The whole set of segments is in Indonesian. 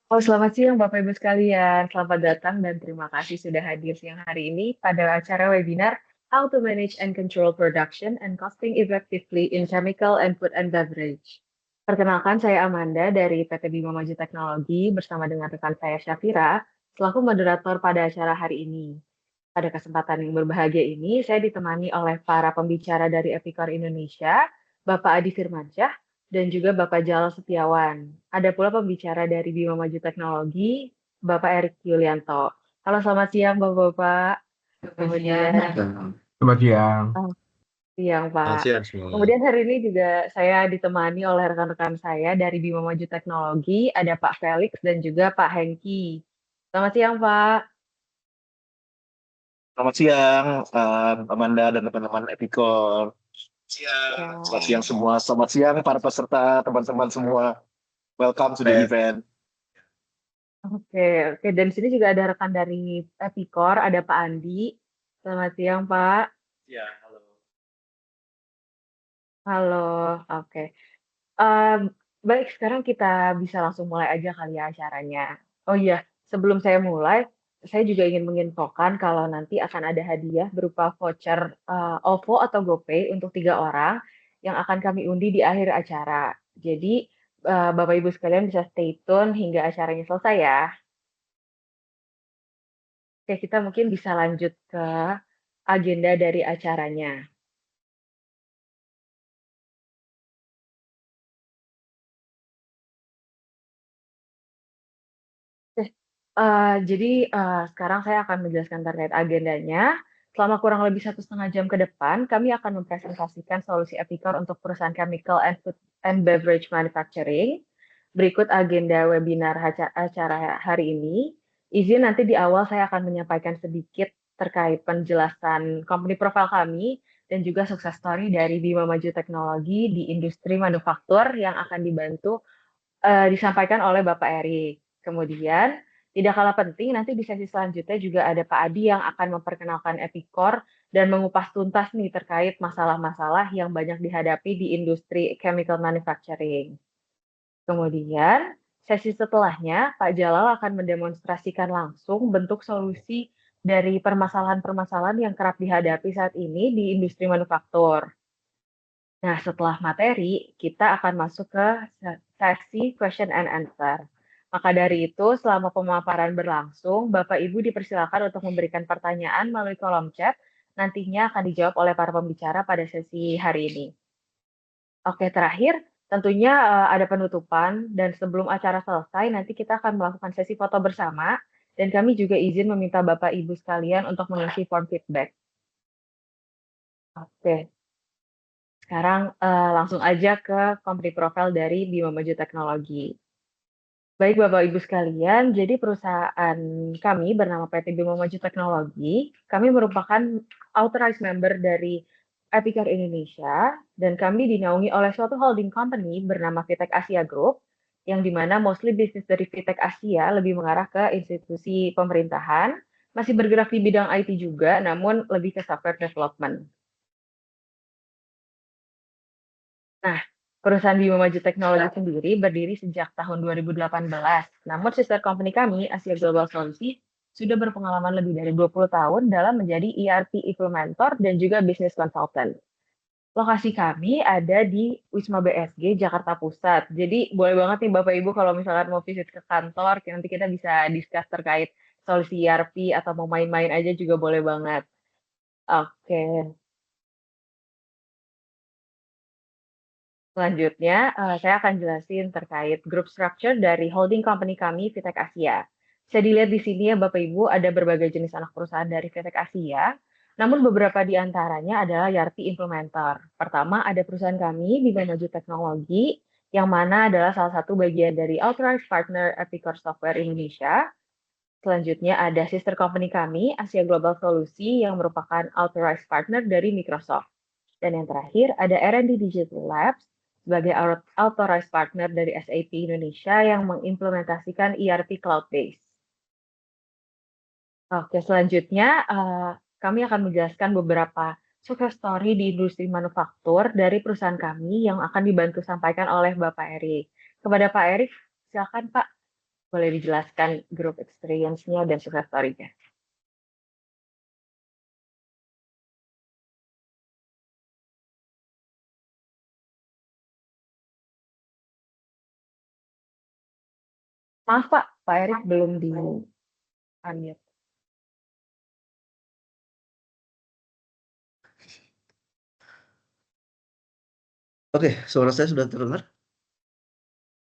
Oh, selamat siang Bapak Ibu sekalian. Selamat datang dan terima kasih sudah hadir siang hari ini pada acara webinar How to Manage and Control Production and Costing Effectively in Chemical and Food and Beverage. Perkenalkan, saya Amanda dari PT Bima Maju Teknologi bersama dengan rekan saya Syafira selaku moderator pada acara hari ini. Pada kesempatan yang berbahagia ini, saya ditemani oleh para pembicara dari Epicor Indonesia, Bapak Adi Firmansyah, dan juga Bapak Jalal Setiawan. Ada pula pembicara dari Bima Maju Teknologi, Bapak Erik Yulianto. Halo, selamat siang Bapak-Bapak. Kemudian, Selamat siang. oh, siang Selamat Pak. siang semua. Kemudian hari ini juga saya ditemani oleh rekan-rekan saya dari Bima Maju Teknologi, ada Pak Felix dan juga Pak Hengki. Selamat siang Pak. Selamat siang, Amanda dan teman-teman Epicor. Selamat Ya. siang semua. Selamat siang para peserta, teman-teman semua. Welcome to the event. Oke, oke. Dan di sini juga ada rekan dari Epicor, ada Pak Andi. Selamat siang, Pak. Ya, halo. Halo, oke. Em, Baik, sekarang kita bisa langsung mulai aja kali ya acaranya. Oh iya, sebelum saya mulai, saya juga ingin menginfokan kalau nanti akan ada hadiah berupa voucher OVO atau GoPay untuk 3 orang yang akan kami undi di akhir acara. Jadi, Bapak Ibu sekalian bisa stay tune hingga acaranya selesai ya. Oke, kita mungkin bisa lanjut ke agenda dari acaranya. Oke, jadi sekarang saya akan menjelaskan terkait agendanya. Selama kurang lebih 1,5 jam ke depan, kami akan mempresentasikan solusi Epicor untuk perusahaan chemical and food and beverage manufacturing. Berikut agenda webinar acara hari ini. Izin nanti di awal saya akan menyampaikan sedikit terkait penjelasan company profile kami dan juga sukses story dari Bima Maju Teknologi di industri manufaktur yang akan dibantu disampaikan oleh Bapak Erik. Kemudian, tidak kalah penting, nanti di sesi selanjutnya juga ada Pak Adi yang akan memperkenalkan Epicor dan mengupas tuntas nih terkait masalah-masalah yang banyak dihadapi di industri chemical manufacturing. Kemudian, sesi setelahnya, Pak Jalal akan mendemonstrasikan langsung bentuk solusi dari permasalahan-permasalahan yang kerap dihadapi saat ini di industri manufaktur. Nah, setelah materi, kita akan masuk ke sesi question and answer. Maka dari itu, selama pemaparan berlangsung, Bapak Ibu dipersilakan untuk memberikan pertanyaan melalui kolom chat, nantinya akan dijawab oleh para pembicara pada sesi hari ini. Oke, terakhir, tentunya ada penutupan, dan sebelum acara selesai, nanti kita akan melakukan sesi foto bersama, dan kami juga izin meminta Bapak Ibu sekalian untuk mengisi form feedback. Oke. Sekarang langsung aja ke company profile dari Bima Maju Teknologi. Baik Bapak Ibu sekalian, jadi perusahaan kami bernama PT Bima Maju Teknologi, kami merupakan authorized member dari Epicor Indonesia dan kami dinaungi oleh suatu holding company bernama Vitek Asia Group yang dimana mostly bisnis dari Vitek Asia lebih mengarah ke institusi pemerintahan, masih bergerak di bidang IT juga, namun lebih ke software development. Nah, perusahaan Bima Maju Teknologi sendiri berdiri sejak tahun 2018. Namun sister company kami, Asia Global Solusi, sudah berpengalaman lebih dari 20 tahun dalam menjadi ERP implementer dan juga business consultant. Lokasi kami ada di Wisma BSG, Jakarta Pusat. Jadi boleh banget nih Bapak Ibu kalau misalkan mau visit ke kantor, nanti kita bisa discuss terkait solusi ERP atau mau main-main aja juga boleh banget. Oke, selanjutnya, saya akan jelasin terkait group structure dari holding company kami, Vitek Asia. Bisa dilihat di sini ya Bapak Ibu, ada berbagai jenis anak perusahaan dari Vitek Asia, namun beberapa di antaranya adalah ERP implementer. Pertama, ada perusahaan kami di Maju Teknologi, yang mana adalah salah satu bagian dari authorized partner Epicor Software Indonesia. Selanjutnya ada sister company kami, Asia Global Solusi, yang merupakan authorized partner dari Microsoft. Dan yang terakhir ada R&D Digital Labs sebagai authorized partner dari SAP Indonesia yang mengimplementasikan ERP cloud-based. Oke, selanjutnya kami akan menjelaskan beberapa success story di industri manufaktur dari perusahaan kami yang akan dibantu sampaikan oleh Bapak Erik. Kepada Pak Erik, silakan Pak. boleh dijelaskan group experience-nya dan success story-nya? Maaf Pak Erik belum di-unmute. Oke, suara saya sudah terdengar?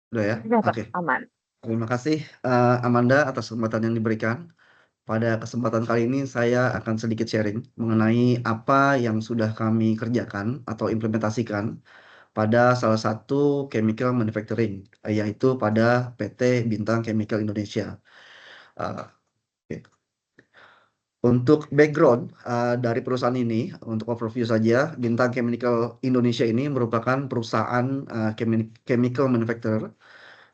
Sudah ya? Sudah Pak, Oke. aman. Terima kasih Amanda atas kesempatan yang diberikan. Pada kesempatan kali ini saya akan sedikit sharing mengenai apa yang sudah kami kerjakan atau implementasikan pada salah satu chemical manufacturing, yaitu pada PT Bintang Chemical Indonesia. Uh, oke. Untuk background dari perusahaan ini, untuk overview saja, Bintang Chemical Indonesia ini merupakan perusahaan chemical manufacturer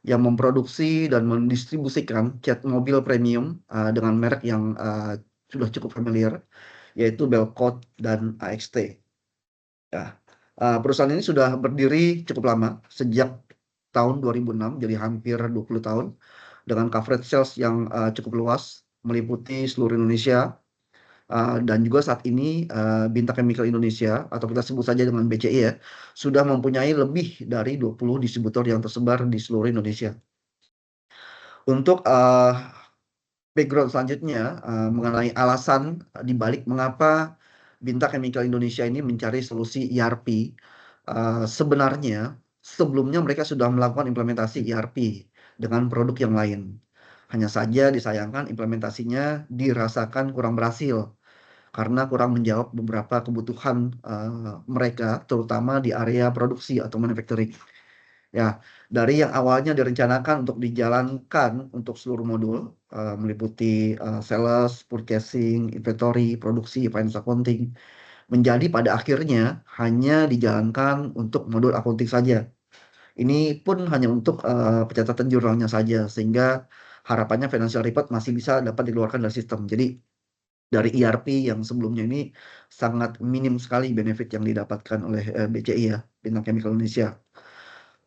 yang memproduksi dan mendistribusikan cat mobil premium dengan merek yang sudah cukup familiar, yaitu Belcoat dan AXT. Ya. Perusahaan ini sudah berdiri cukup lama, sejak tahun 2006, jadi hampir 20 tahun, dengan coverage sales yang cukup luas, meliputi seluruh Indonesia. Dan juga saat ini Bintang Chemical Indonesia, atau kita sebut saja dengan BCI ya, sudah mempunyai lebih dari 20 distributor yang tersebar di seluruh Indonesia. Untuk background selanjutnya mengenai alasan dibalik mengapa Bintang Chemical Indonesia ini mencari solusi ERP, sebenarnya sebelumnya mereka sudah melakukan implementasi ERP dengan produk yang lain. Hanya saja disayangkan implementasinya dirasakan kurang berhasil karena kurang menjawab beberapa kebutuhan mereka, terutama di area produksi atau manufacturing. Ya, dari yang awalnya direncanakan untuk dijalankan untuk seluruh modul, meliputi sales, purchasing, inventory, produksi, finance accounting, menjadi pada akhirnya hanya dijalankan untuk modul accounting saja. Ini pun hanya untuk pencatatan jurnalnya saja, sehingga harapannya financial report masih bisa dapat dikeluarkan dari sistem. Jadi dari ERP yang sebelumnya ini sangat minim sekali benefit yang didapatkan oleh BCI ya, Bintang Chemical Indonesia.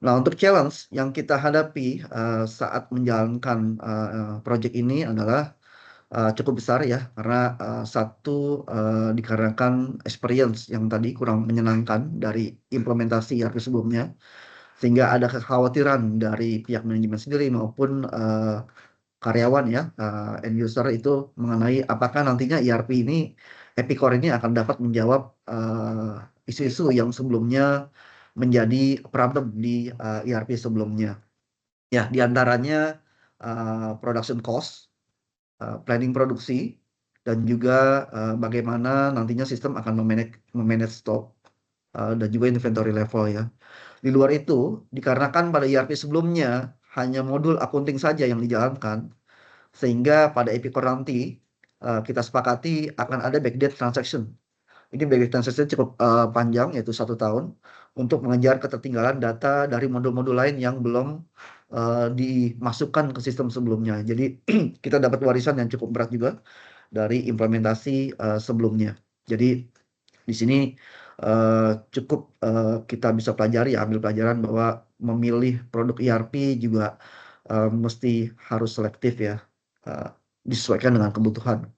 Nah, untuk challenge yang kita hadapi saat menjalankan project ini adalah cukup besar ya, karena satu dikarenakan experience yang tadi kurang menyenangkan dari implementasi ERP sebelumnya, sehingga ada kekhawatiran dari pihak manajemen sendiri maupun karyawan ya, end user itu mengenai apakah nantinya ERP ini, Epicor ini akan dapat menjawab isu-isu yang sebelumnya menjadi problem di ERP sebelumnya. Ya, diantaranya production cost, planning produksi, dan juga bagaimana nantinya sistem akan memanage stok dan juga inventory level ya. Di luar itu, dikarenakan pada ERP sebelumnya hanya modul accounting saja yang dijalankan, sehingga pada Epicor nanti kita sepakati akan ada backdate transaction. Ini backdate transaction cukup panjang, yaitu 1 tahun, untuk mengejar ketertinggalan data dari modul-modul lain yang belum dimasukkan ke sistem sebelumnya. Jadi kita dapat warisan yang cukup berat juga dari implementasi sebelumnya. Jadi di sini cukup kita bisa pelajari, ambil pelajaran bahwa memilih produk ERP juga mesti harus selektif ya, disesuaikan dengan kebutuhan.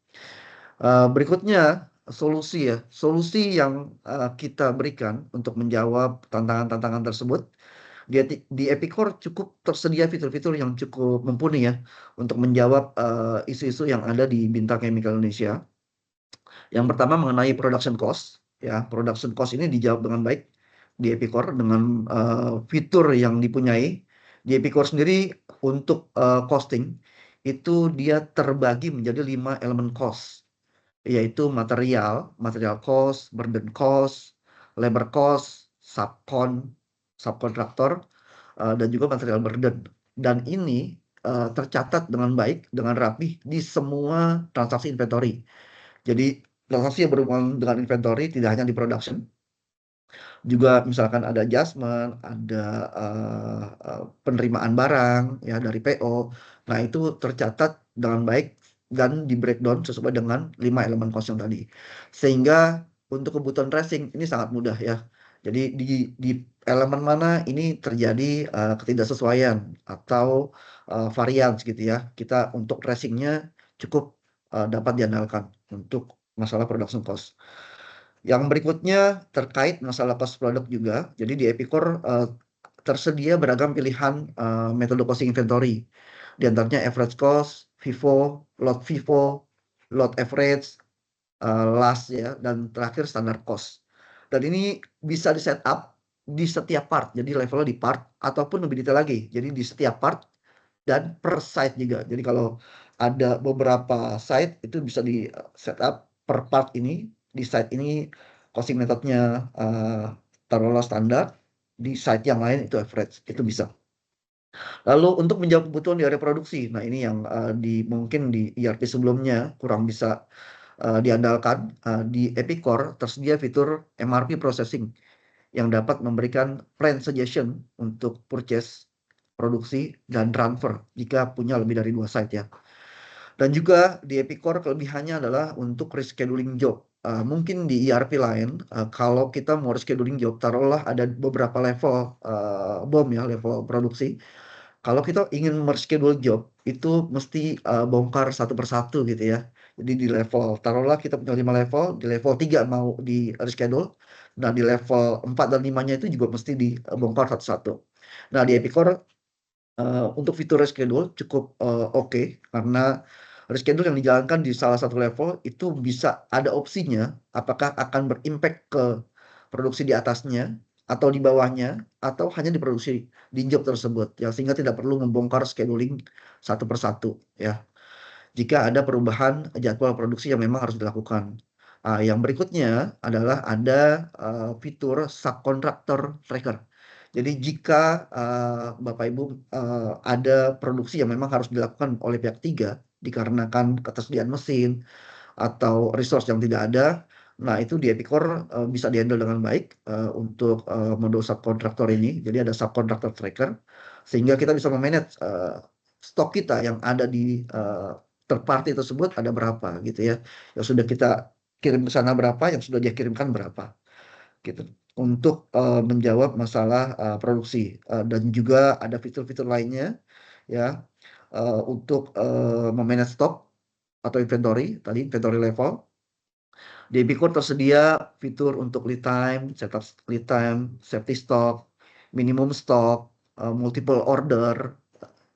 Berikutnya solusi ya, solusi yang kita berikan untuk menjawab tantangan-tantangan tersebut di Epicor cukup tersedia fitur-fitur yang cukup mumpuni ya untuk menjawab isu-isu yang ada di Bintang Chemical Indonesia. Yang pertama mengenai production cost ya, production cost ini dijawab dengan baik di Epicor dengan fitur yang dipunyai. Di Epicor sendiri untuk costing itu dia terbagi menjadi 5 elemen cost, yaitu material cost, burden cost, labor cost, subkontraktor, dan juga material burden. Dan ini tercatat dengan baik, dengan rapih di semua transaksi inventory. Jadi transaksi yang berhubungan dengan inventory tidak hanya di production, juga misalkan ada adjustment, ada penerimaan barang ya dari PO. Nah, itu tercatat dengan baik dan di breakdown sesuai dengan 5 elemen cost yang tadi. Sehingga untuk kebutuhan tracing ini sangat mudah ya. Jadi di elemen mana ini terjadi ketidaksesuaian atau varians gitu ya. Kita untuk tracingnya cukup dapat diandalkan untuk masalah production cost. Yang berikutnya terkait masalah cost product juga. Jadi di Epicor tersedia beragam pilihan metode costing inventory. Di antaranya average cost, FIFO, load average, last ya, dan terakhir standard cost. Dan ini bisa di setup di setiap part. Jadi levelnya di part ataupun lebih detail lagi. Jadi di setiap part dan per site juga. Jadi kalau ada beberapa site itu bisa di setup per part ini. Di site ini costing methodnya taruhlah standar. Di site yang lain itu average. Itu bisa. Lalu untuk menjawab kebutuhan di area produksi. Nah ini yang mungkin di ERP sebelumnya kurang bisa diandalkan. Di Epicor tersedia fitur MRP processing yang dapat memberikan plan suggestion untuk purchase, produksi, dan transfer jika punya lebih dari 2 site ya. Dan juga di Epicor kelebihannya adalah untuk rescheduling job. Mungkin di ERP lain, kalau kita mau rescheduling job, taruhlah ada beberapa level BOM ya, level produksi. Kalau kita ingin mereschedule job, itu mesti bongkar satu persatu gitu ya. Jadi di level, taruhlah kita punya 5 level, di level 3 mau di reschedule. Nah di level 4 dan 5-nya itu juga mesti dibongkar satu-satu. Nah di Epicor untuk fitur reschedule cukup oke, karena reschedule yang dijalankan di salah satu level itu bisa ada opsinya apakah akan berimpact ke produksi di atasnya atau di bawahnya atau hanya diproduksi di job tersebut ya, sehingga tidak perlu membongkar scheduling satu persatu ya jika ada perubahan jadwal produksi yang memang harus dilakukan. Yang berikutnya adalah ada fitur subcontractor tracker. Jadi jika Bapak Ibu ada produksi yang memang harus dilakukan oleh pihak ketiga dikarenakan ketersediaan mesin atau resource yang tidak ada, nah itu di Epicor bisa dihandle dengan baik untuk mode subkontraktor ini. Jadi ada subkontraktor tracker sehingga kita bisa memanage stok kita yang ada di third party tersebut ada berapa gitu ya. Yang sudah kita kirim ke sana berapa, yang sudah dia kirimkan berapa gitu. Untuk menjawab masalah produksi dan juga ada fitur-fitur lainnya ya untuk memanage stok atau inventory, tadi inventory level. Di Epicor tersedia fitur untuk lead time, setup lead time, safety stock, minimum stock, multiple order,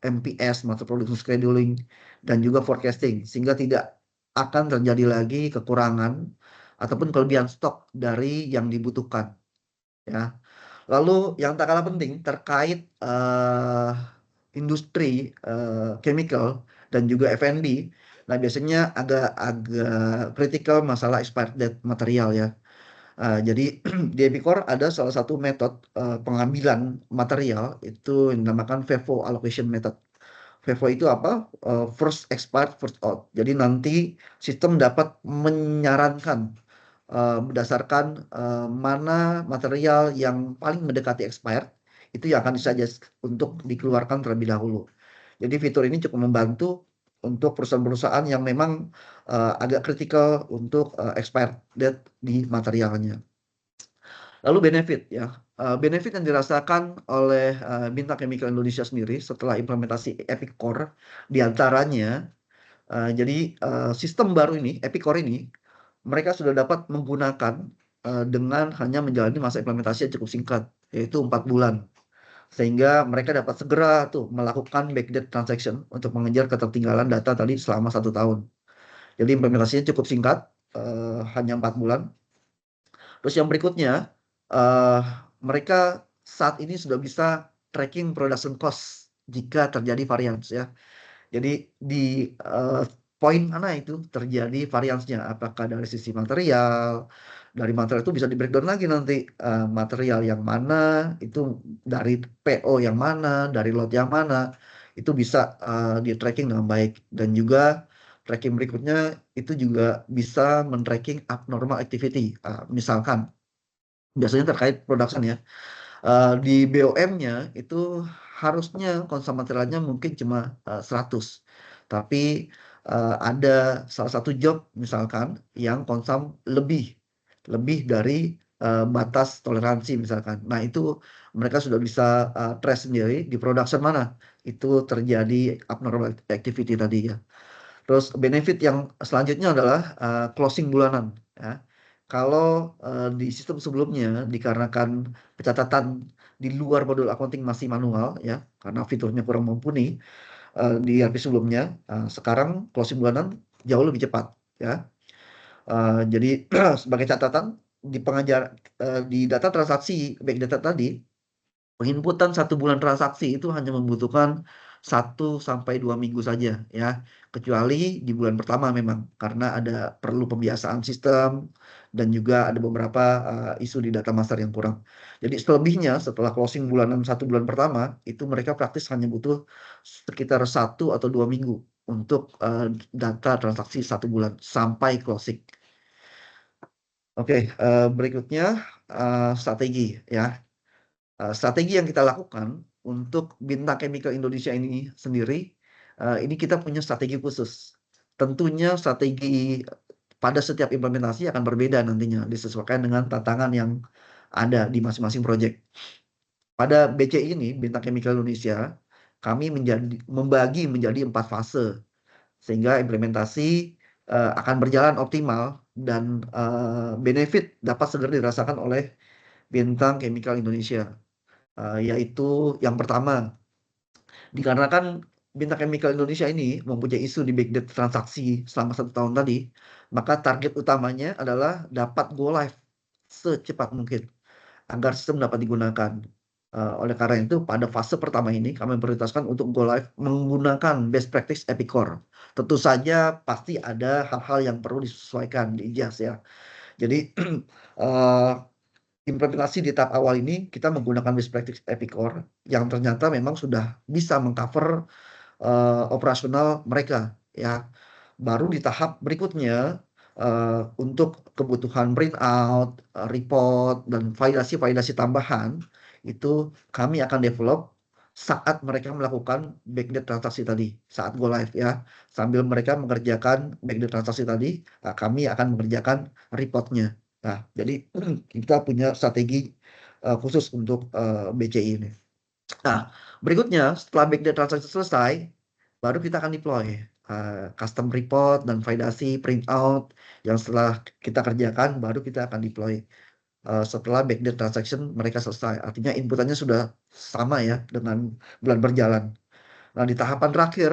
MPS, master production scheduling, dan juga forecasting, sehingga tidak akan terjadi lagi kekurangan ataupun kelebihan stok dari yang dibutuhkan. Ya. Lalu yang tak kalah penting terkait industri chemical dan juga F&B. Nah biasanya agak kritikal masalah expired date material ya. Jadi di Epicor ada salah satu metode pengambilan material itu yang dinamakan FIFO allocation method. FIFO itu apa? First expired, first out. Jadi nanti sistem dapat menyarankan berdasarkan mana material yang paling mendekati expired itu yang akan disuggest untuk dikeluarkan terlebih dahulu. Jadi fitur ini cukup membantu untuk perusahaan-perusahaan yang memang agak kritikal untuk expired date di materialnya. Lalu benefit ya. Benefit yang dirasakan oleh Bintang Chemical Indonesia sendiri setelah implementasi Epicor diantaranya jadi sistem baru ini, Epicor ini, mereka sudah dapat menggunakan dengan hanya menjalani masa implementasi yang cukup singkat, yaitu 4 bulan. Sehingga mereka dapat segera tuh melakukan backdate transaction untuk mengejar ketertinggalan data tadi selama 1 tahun. Jadi implementasinya cukup singkat, hanya 4 bulan. Terus yang berikutnya, mereka saat ini sudah bisa tracking production cost jika terjadi variance ya. Jadi di poin mana itu terjadi variansnya, apakah dari sisi material, dari material itu bisa di-breakdown lagi nanti, material yang mana, itu dari PO yang mana, dari lot yang mana, itu bisa di-tracking dengan baik. Dan juga tracking berikutnya itu juga bisa men-tracking abnormal activity, misalkan biasanya terkait production ya. Di BOM-nya itu harusnya konsum materialnya mungkin cuma 100, tapi ada salah satu job misalkan yang konsum lebih dari batas toleransi misalkan. Nah itu mereka sudah bisa trace sendiri di production mana itu terjadi abnormal activity tadi ya. Terus benefit yang selanjutnya adalah closing bulanan ya. Kalau di sistem sebelumnya dikarenakan pencatatan di luar modul accounting masih manual ya karena fiturnya kurang mumpuni di ERP sebelumnya, sekarang closing bulanan jauh lebih cepat ya. Jadi sebagai catatan di data transaksi back data tadi, penginputan 1 bulan transaksi itu hanya membutuhkan 1 sampai 2 minggu saja ya, kecuali di bulan pertama memang karena ada perlu pembiasaan sistem dan juga ada beberapa isu di data master yang kurang. Jadi selebihnya setelah closing bulanan 1 bulan pertama itu mereka praktis hanya butuh sekitar 1 atau 2 minggu untuk data transaksi 1 bulan sampai closing. Oke, berikutnya strategi ya. Strategi yang kita lakukan untuk Bintang Chemical Indonesia ini sendiri, ini kita punya strategi khusus. Tentunya strategi pada setiap implementasi akan berbeda nantinya, disesuaikan dengan tantangan yang ada di masing-masing proyek. Pada BCI ini, Bintang Chemical Indonesia, kami membagi menjadi 4 fase, sehingga implementasi akan berjalan optimal dan benefit dapat segera dirasakan oleh Bintang Chemical Indonesia. Yaitu yang pertama, dikarenakan Bintang Chemical Indonesia ini mempunyai isu di big data transaksi selama 1 tahun tadi, maka target utamanya adalah dapat go live secepat mungkin agar sistem dapat digunakan. Oleh karena itu, pada fase pertama ini kami prioritaskan untuk go live menggunakan best practice Epicor. Tentu saja pasti ada hal-hal yang perlu disesuaikan di IJAS ya. Jadi implementasi di tahap awal ini kita menggunakan best practice Epicor yang ternyata memang sudah bisa mengcover operasional mereka ya. Baru di tahap berikutnya untuk kebutuhan printout, report dan validasi-validasi tambahan itu kami akan develop saat mereka melakukan backdate transaksi tadi, saat go live ya. Sambil mereka mengerjakan backdate transaksi tadi, kami akan mengerjakan reportnya. Nah, jadi kita punya strategi khusus untuk BCI ini. Nah, berikutnya setelah backdate transaksi selesai, baru kita akan deploy custom report dan validasi printout yang setelah kita kerjakan, baru kita akan deploy setelah backdate transaction mereka selesai. Artinya inputannya sudah sama ya dengan bulan berjalan. Nah, di tahapan terakhir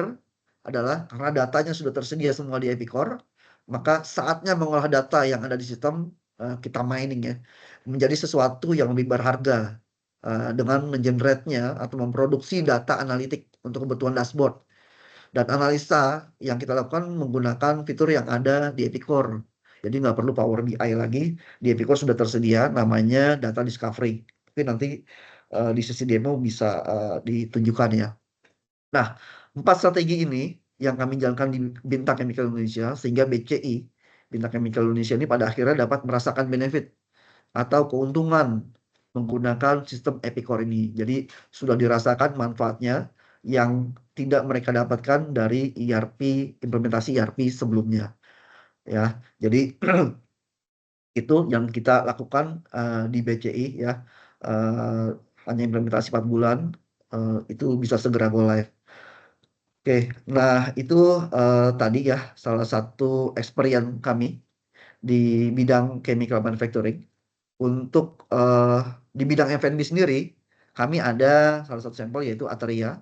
adalah karena datanya sudah tersedia semua di Epicor, maka saatnya mengolah data yang ada di sistem kita mining ya, menjadi sesuatu yang lebih berharga dengan mengenerate-nya atau memproduksi data analitik untuk kebutuhan dashboard. Dan analisa yang kita lakukan menggunakan fitur yang ada di Epicor. Jadi nggak perlu Power BI lagi, di Epicor sudah tersedia namanya Data Discovery. Tapi nanti di sesi demo bisa ditunjukkan ya. Nah, 4 strategi ini yang kami jalankan di Bintang Chemical Indonesia sehingga BCI, Bintang Chemical Indonesia ini pada akhirnya dapat merasakan benefit atau keuntungan menggunakan sistem Epicor ini. Jadi sudah dirasakan manfaatnya yang tidak mereka dapatkan dari implementasi ERP sebelumnya ya. Jadi itu yang kita lakukan di BCI ya. Hanya implementasi 4 bulan itu bisa segera go live. Oke, nah itu tadi ya salah satu experience kami di bidang chemical manufacturing. Untuk di bidang F&B sendiri, kami ada salah satu sampel yaitu Ateria.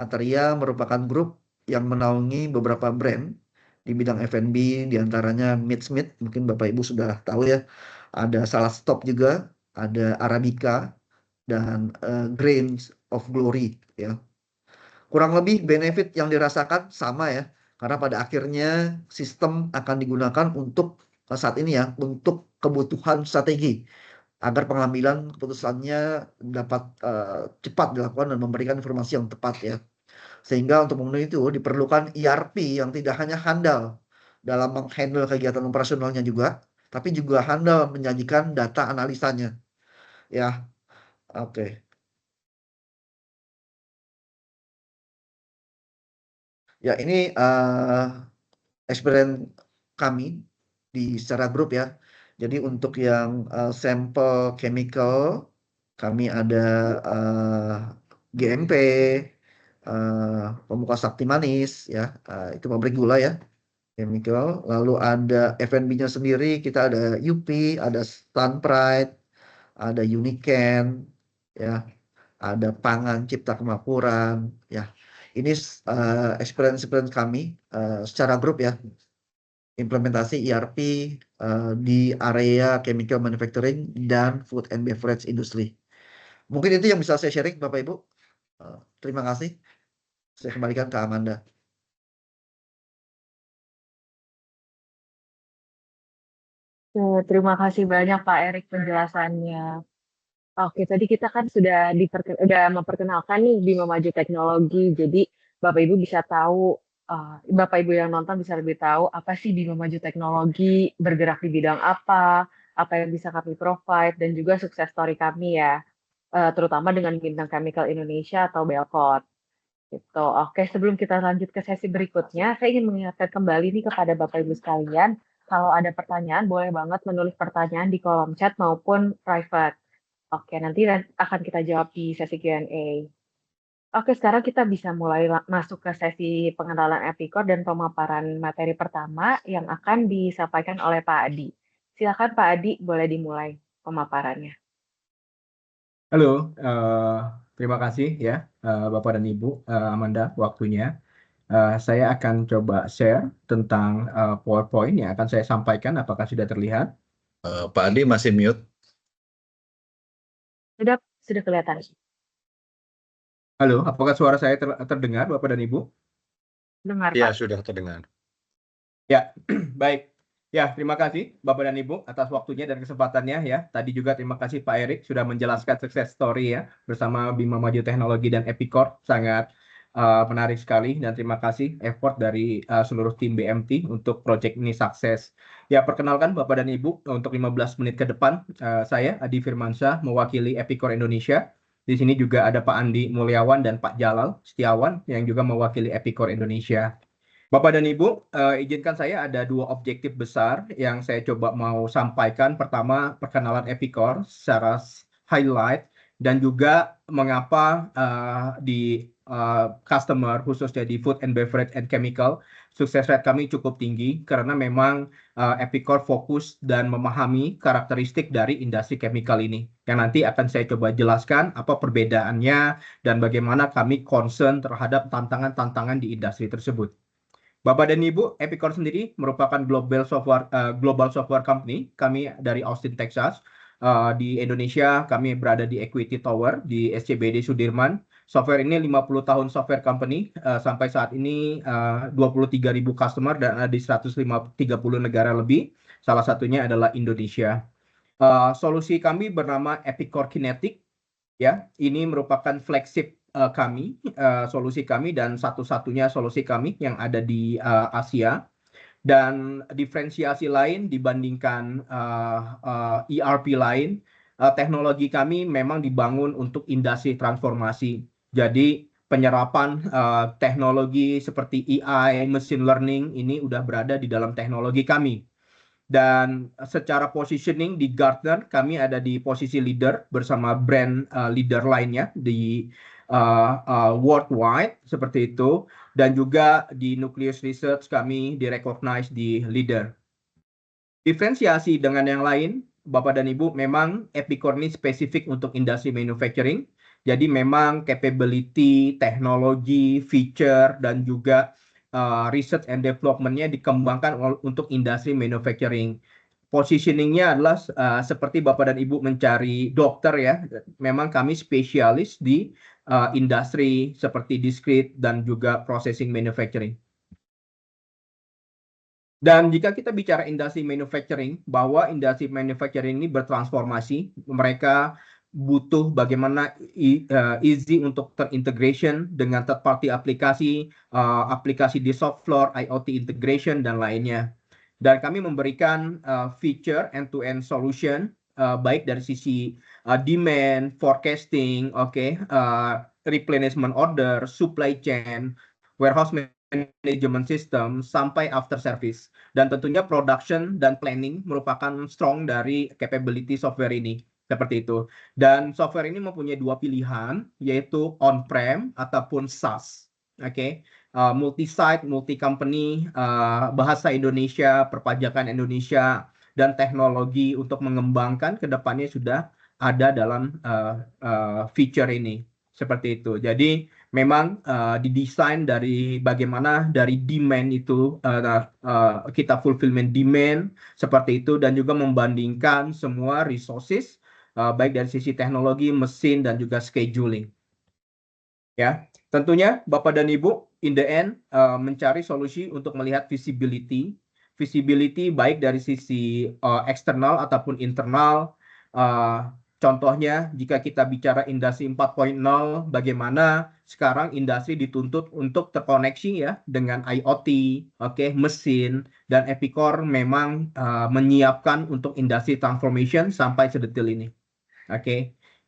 Ateria merupakan grup yang menaungi beberapa brand di bidang F&B, diantaranya Meat Smith, mungkin Bapak Ibu sudah tahu ya. Ada Salah Stop juga, ada Arabica, dan Grains of Glory ya. Kurang lebih benefit yang dirasakan sama ya, karena pada akhirnya sistem akan digunakan untuk saat ini ya, untuk kebutuhan strategi agar pengambilan keputusannya dapat cepat dilakukan dan memberikan informasi yang tepat ya. Sehingga untuk memenuhi itu diperlukan ERP yang tidak hanya handal dalam menghandle kegiatan operasionalnya juga, tapi juga handal menyajikan data analisanya ya. Oke. Ya ini experience kami secara grup ya Jadi untuk yang sampel chemical, kami ada GMP, Pemuka Sakti Manis, ya, itu pabrik gula ya, chemical. Lalu ada F&B-nya sendiri, kita ada UP, ada Sunpride, ada Uniken, ya, ada Pangan Cipta Kemakmuran, ya. Ini experience kami secara grup ya, implementasi ERP di area chemical manufacturing dan food and beverage industry. Mungkin itu yang bisa saya sharing, Bapak Ibu. Terima kasih. Saya kembalikan ke Amanda. Terima kasih banyak Pak Erik penjelasannya. Oke, tadi kita kan sudah memperkenalkan nih Bima Maju Teknologi. Jadi Bapak Ibu bisa tahu, Bapak Ibu yang nonton bisa lebih tahu apa sih Bima Maju Teknologi, bergerak di bidang apa yang bisa kami provide, dan juga sukses story kami ya, terutama dengan Bintang Chemical Indonesia atau Belkot. Gitu. Oke, sebelum kita lanjut ke sesi berikutnya, saya ingin mengingatkan kembali nih kepada Bapak Ibu sekalian, kalau ada pertanyaan boleh banget menulis pertanyaan di kolom chat maupun private. Oke, nanti akan kita jawab di sesi Q&A. Oke, sekarang kita bisa mulai masuk ke sesi pengenalan Epicor dan pemaparan materi pertama yang akan disampaikan oleh Pak Adi. Silakan Pak Adi, boleh dimulai pemaparannya. Halo, terima kasih ya Bapak dan Ibu, Amanda, waktunya. Saya akan coba share tentang PowerPoint yang akan saya sampaikan. Apakah sudah terlihat? Pak Adi masih mute. Sudah kelihatan. Halo, apakah suara saya terdengar Bapak dan Ibu? Dengar, Ya, Pak. sudah terdengar. Ya, baik. Ya, terima kasih Bapak dan Ibu atas waktunya dan kesempatannya ya. Tadi juga terima kasih Pak Erik sudah menjelaskan success story ya bersama Bima Maju Teknologi dan Epicor. Sangat menarik sekali dan terima kasih effort dari seluruh tim BMT untuk project ini sukses. Ya, perkenalkan Bapak dan Ibu, untuk 15 menit ke depan saya Adi Firmansyah mewakili Epicor Indonesia. Di sini juga ada Pak Andi Mulyawan dan Pak Jalal Setiawan yang juga mewakili Epicor Indonesia. Bapak dan Ibu, izinkan saya ada dua objektif besar yang saya coba mau sampaikan. Pertama, perkenalan Epicor secara highlight dan juga mengapa di customer khususnya di food and beverage and chemical sukses rate kami cukup tinggi karena memang Epicor fokus dan memahami karakteristik dari industri chemical ini. Yang nanti akan saya coba jelaskan apa perbedaannya dan bagaimana kami concern terhadap tantangan-tantangan di industri tersebut. Bapak dan Ibu, Epicor sendiri merupakan global software company. Kami dari Austin, Texas. Di Indonesia, kami berada di Equity Tower di SCBD Sudirman. Software ini 50 tahun software company. Sampai saat ini 23.000 customer dan ada di 130 negara lebih. Salah satunya adalah Indonesia. Solusi kami bernama Epicor Kinetic. Ya, ini merupakan flagship kami, solusi kami dan satu-satunya solusi kami yang ada di Asia. Dan diferensiasi lain dibandingkan ERP lain, teknologi kami memang dibangun untuk industri transformasi. Jadi penyerapan teknologi seperti AI, machine learning ini udah berada di dalam teknologi kami. Dan secara positioning di Gartner, kami ada di posisi leader bersama brand leader lainnya di worldwide seperti itu. Dan juga di Nucleus Research kami direcognize di leader. Diferensiasi dengan yang lain, Bapak dan Ibu, memang Epicor ini spesifik untuk industri manufacturing. Jadi memang capability, teknologi, feature, dan juga research and development-nya dikembangkan untuk industri manufacturing. Positioning-nya adalah seperti Bapak dan Ibu mencari dokter ya. Memang kami spesialis di industri seperti discrete dan juga processing manufacturing. Dan jika kita bicara industri manufacturing, bahwa industri manufacturing ini bertransformasi, mereka butuh bagaimana easy untuk terintegration dengan third party aplikasi, aplikasi di shop floor, IoT integration, dan lainnya. Dan kami memberikan feature end-to-end solution, baik dari sisi demand, forecasting, replenishment order, supply chain, warehouse management system sampai after service. Dan tentunya production dan planning merupakan strong dari capability software ini. Seperti itu. Dan software ini mempunyai dua pilihan, yaitu on-prem ataupun SaaS. Oke, multi-site, multi-company, bahasa Indonesia, perpajakan Indonesia, dan teknologi untuk mengembangkan ke depannya sudah ada dalam feature ini. Seperti itu. Jadi memang didesain dari bagaimana dari demand itu kita fulfillment demand seperti itu, dan juga membandingkan semua resources baik dari sisi teknologi, mesin, dan juga scheduling. Ya, tentunya Bapak dan Ibu in the end mencari solusi untuk melihat visibility baik dari sisi eksternal ataupun internal. Contohnya, jika kita bicara industri 4.0, bagaimana sekarang industri dituntut untuk terkoneksi ya dengan IoT, mesin, dan Epicor memang menyiapkan untuk industri transformation sampai sedetil ini.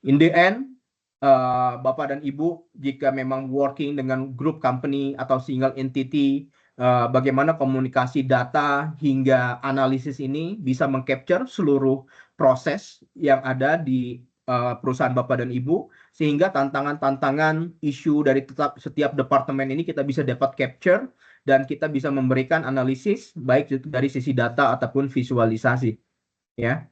In the end, Bapak dan Ibu, jika memang working dengan group company atau single entity, bagaimana komunikasi data hingga analisis ini bisa mengcapture seluruh proses yang ada di perusahaan Bapak dan Ibu, sehingga tantangan-tantangan isu dari setiap departemen ini kita bisa dapat capture, dan kita bisa memberikan analisis baik dari sisi data ataupun visualisasi. Ya.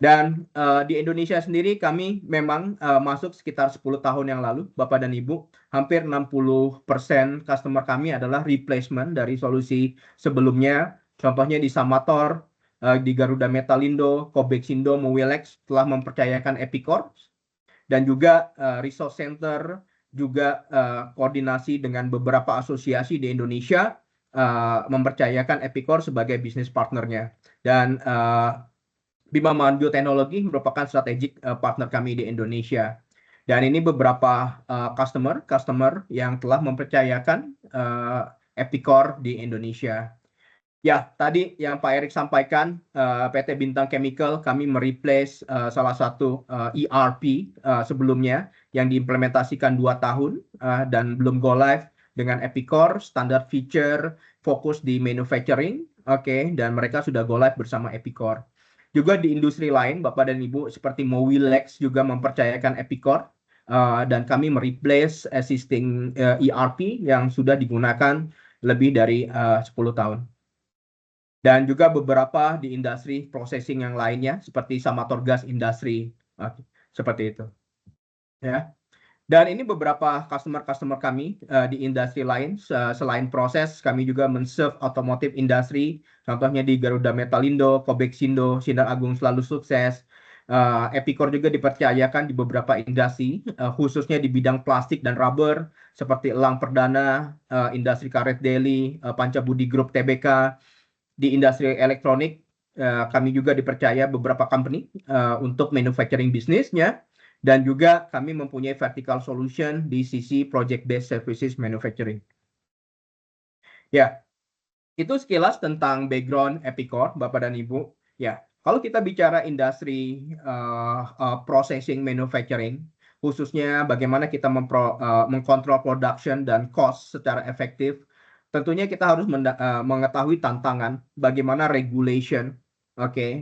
Dan di Indonesia sendiri kami memang masuk sekitar 10 tahun yang lalu, Bapak dan Ibu. Hampir 60% customer kami adalah replacement dari solusi sebelumnya. Contohnya di Samator, di Garuda Metalindo, Kobexindo, Mowilex telah mempercayakan Epicor. Dan juga Resource Center juga koordinasi dengan beberapa asosiasi di Indonesia mempercayakan Epicor sebagai bisnis partnernya. Dan Bima Maju Teknologi merupakan strategic partner kami di Indonesia. Dan ini beberapa customer yang telah mempercayakan Epicor di Indonesia. Ya, tadi yang Pak Erik sampaikan, PT Bintang Chemical kami mereplace salah satu ERP sebelumnya yang diimplementasikan 2 tahun dan belum go live dengan Epicor, standar feature, fokus di manufacturing, dan mereka sudah go live bersama Epicor. Juga di industri lain, Bapak dan Ibu, seperti Mowilex juga mempercayakan Epicor, dan kami mereplace existing ERP yang sudah digunakan lebih dari 10 tahun. Dan juga beberapa di industri processing yang lainnya, seperti Samator Gas Industry, seperti itu. Ya. Dan ini beberapa customer kami di industri lain. Selain proses, kami juga men-serve automotive industry. Contohnya di Garuda Metalindo, Kobexindo, Sinar Agung Selalu Sukses. Epicor juga dipercayakan di beberapa industri, khususnya di bidang plastik dan rubber, seperti Elang Perdana, industri karet Deli, Pancabudi Group TBK. Di industri elektronik, kami juga dipercaya beberapa company untuk manufacturing bisnisnya. Dan juga kami mempunyai vertical solution di sisi project-based services manufacturing. Ya, itu sekilas tentang background Epicor, Bapak dan Ibu. Ya, kalau kita bicara industri processing manufacturing, khususnya bagaimana kita mengkontrol production dan cost secara efektif, tentunya kita harus mengetahui tantangan bagaimana regulation,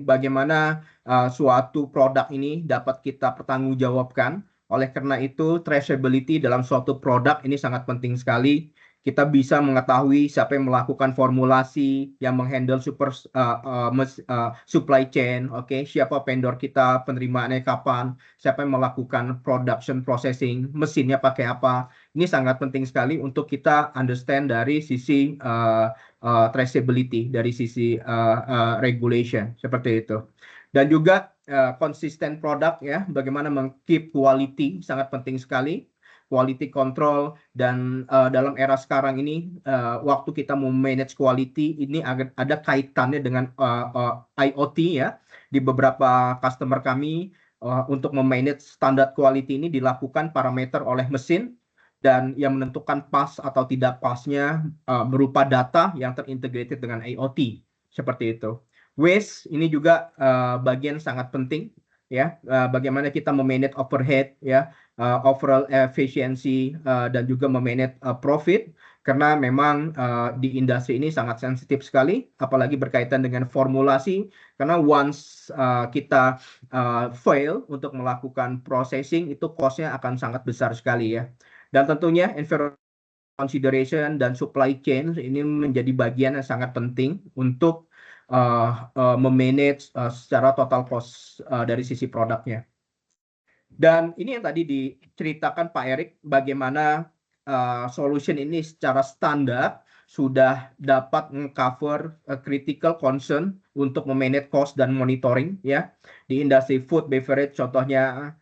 bagaimana suatu produk ini dapat kita pertanggungjawabkan. Oleh karena itu, traceability dalam suatu produk ini sangat penting sekali. Kita bisa mengetahui siapa yang melakukan formulasi, yang menghandle supply chain, siapa vendor kita, penerimaannya kapan, siapa yang melakukan production processing, mesinnya pakai apa. Ini sangat penting sekali untuk kita understand dari sisi traceability, dari sisi regulation, seperti itu. Dan juga consistent product, ya, bagaimana meng-keep quality, sangat penting sekali. Quality control, dan dalam era sekarang ini waktu kita mau manage quality ini ada kaitannya dengan IoT, ya. Di beberapa customer kami untuk memanage standar quality ini dilakukan parameter oleh mesin, dan yang menentukan pas atau tidak pasnya berupa data yang terintegrated dengan IoT, seperti itu. Waste ini juga bagian sangat penting, ya, bagaimana kita memanage overhead, ya, overall efficiency, dan juga memanage profit, karena memang di industri ini sangat sensitif sekali, apalagi berkaitan dengan formulasi, karena once kita fail untuk melakukan processing, itu cost-nya akan sangat besar sekali ya. Dan tentunya environmental consideration dan supply chain ini menjadi bagian yang sangat penting untuk memanage secara total cost dari sisi produknya. Dan ini yang tadi diceritakan Pak Erik, bagaimana solution ini secara standar sudah dapat mengcover critical concern untuk memanage cost dan monitoring ya di industri food beverage, contohnya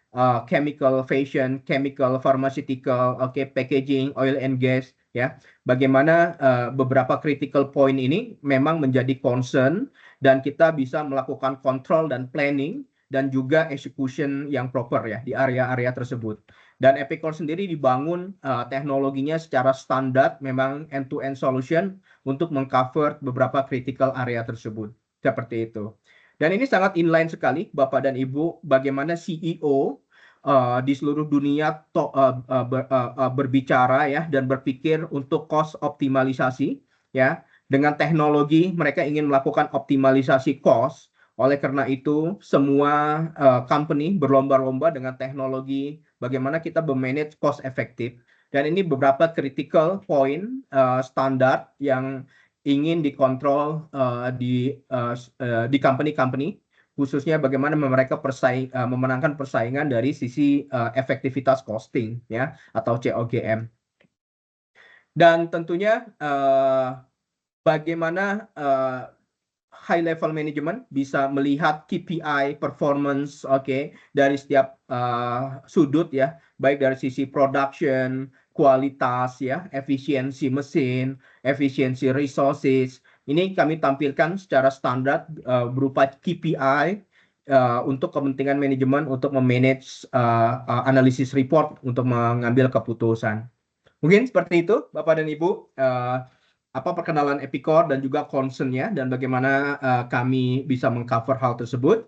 chemical, fashion, chemical, pharmaceutical, packaging, oil and gas ya. Bagaimana beberapa critical point ini memang menjadi concern dan kita bisa melakukan control dan planning dan juga execution yang proper ya di area-area tersebut. Dan Epicor sendiri dibangun teknologinya secara standar, memang end-to-end solution untuk mengcover beberapa critical area tersebut. Seperti itu. Dan ini sangat inline sekali, Bapak dan Ibu, bagaimana CEO di seluruh dunia berbicara ya dan berpikir untuk cost optimalisasi ya. Dengan teknologi mereka ingin melakukan optimalisasi cost. Oleh karena itu, semua company berlomba-lomba dengan teknologi bagaimana kita memanage cost efektif. Dan ini beberapa critical point standar yang ingin dikontrol di company-company, khususnya bagaimana mereka memenangkan persaingan dari sisi efektivitas costing ya atau COGM. Dan tentunya bagaimana high level management bisa melihat KPI performance dari setiap sudut ya, baik dari sisi production, kualitas ya, efisiensi mesin, efisiensi resources. Ini kami tampilkan secara standar berupa KPI untuk kepentingan manajemen untuk memanage analisis report untuk mengambil keputusan. Mungkin seperti itu Bapak dan Ibu. Apa perkenalan Epicor dan juga concern-nya dan bagaimana kami bisa mengcover hal tersebut.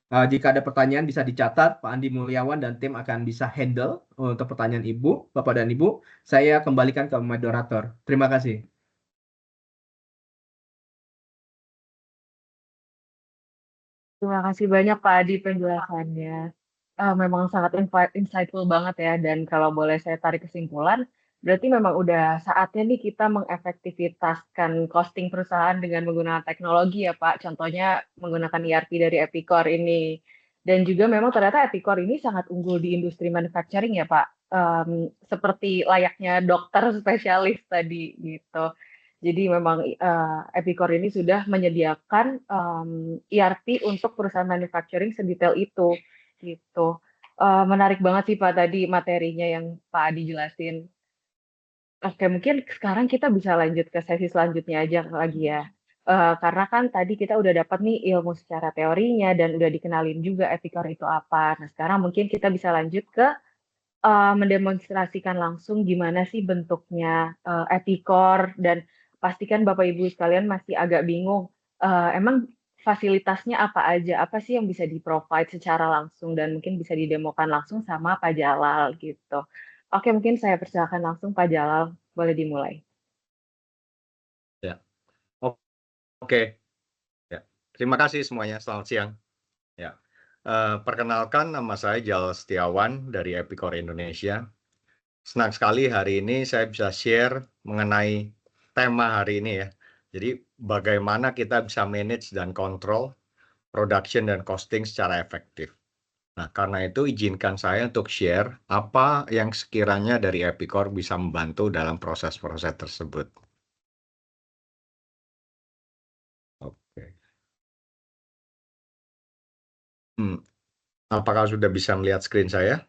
Jika ada pertanyaan bisa dicatat, Pak Andi Mulyawan dan tim akan bisa handle untuk pertanyaan Ibu, Bapak dan Ibu. Saya kembalikan ke moderator. Terima kasih. Terima kasih banyak Pak Adi penjelasannya. Memang sangat insightful banget ya. Dan kalau boleh saya tarik kesimpulan, berarti memang udah saatnya nih kita mengefektivitaskan costing perusahaan dengan menggunakan teknologi ya Pak. Contohnya menggunakan ERP dari Epicor ini. Dan juga memang ternyata Epicor ini sangat unggul di industri manufacturing ya Pak. Seperti layaknya dokter spesialis tadi gitu. Jadi memang Epicor ini sudah menyediakan ERP untuk perusahaan manufacturing sedetail itu gitu. Menarik banget sih Pak tadi materinya yang Pak Adi jelasin. Oke, mungkin sekarang kita bisa lanjut ke sesi selanjutnya aja lagi ya. Karena kan tadi kita udah dapat nih ilmu secara teorinya dan udah dikenalin juga Epicor itu apa. Nah, sekarang mungkin kita bisa lanjut ke mendemonstrasikan langsung gimana sih bentuknya Epicor dan pastikan Bapak Ibu sekalian masih agak bingung emang fasilitasnya apa aja, apa sih yang bisa di-provide secara langsung dan mungkin bisa didemokan langsung sama Pak Jalal gitu. Oke, mungkin saya persilakan langsung Pak Jalal, boleh dimulai. Ya, oke. Ya, terima kasih semuanya. Selamat siang. Ya, perkenalkan nama saya Jalal Setiawan dari Epicor Indonesia. Senang sekali hari ini saya bisa share mengenai tema hari ini ya. Jadi bagaimana kita bisa manage dan kontrol production dan costing secara efektif. Nah, karena itu izinkan saya untuk share apa yang sekiranya dari Epicor bisa membantu dalam proses-proses tersebut. Oke. Apakah sudah bisa melihat screen saya?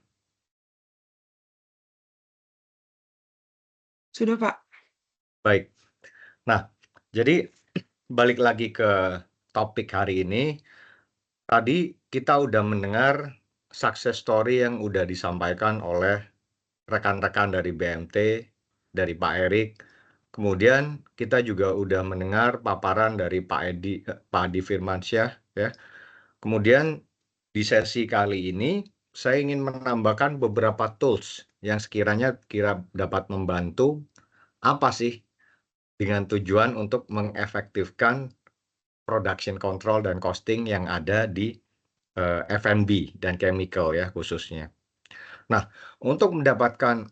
Sudah, Pak. Baik. Nah, jadi balik lagi ke topik hari ini. Tadi kita udah mendengar success story yang udah disampaikan oleh rekan-rekan dari BMT, dari Pak Erik. Kemudian kita juga udah mendengar paparan dari Pak Adi Firmansyah ya. Kemudian di sesi kali ini saya ingin menambahkan beberapa tools yang sekiranya dapat membantu Apa sih? Dengan tujuan untuk mengefektifkan production control dan costing yang ada di F&B dan chemical ya khususnya. Nah, untuk mendapatkan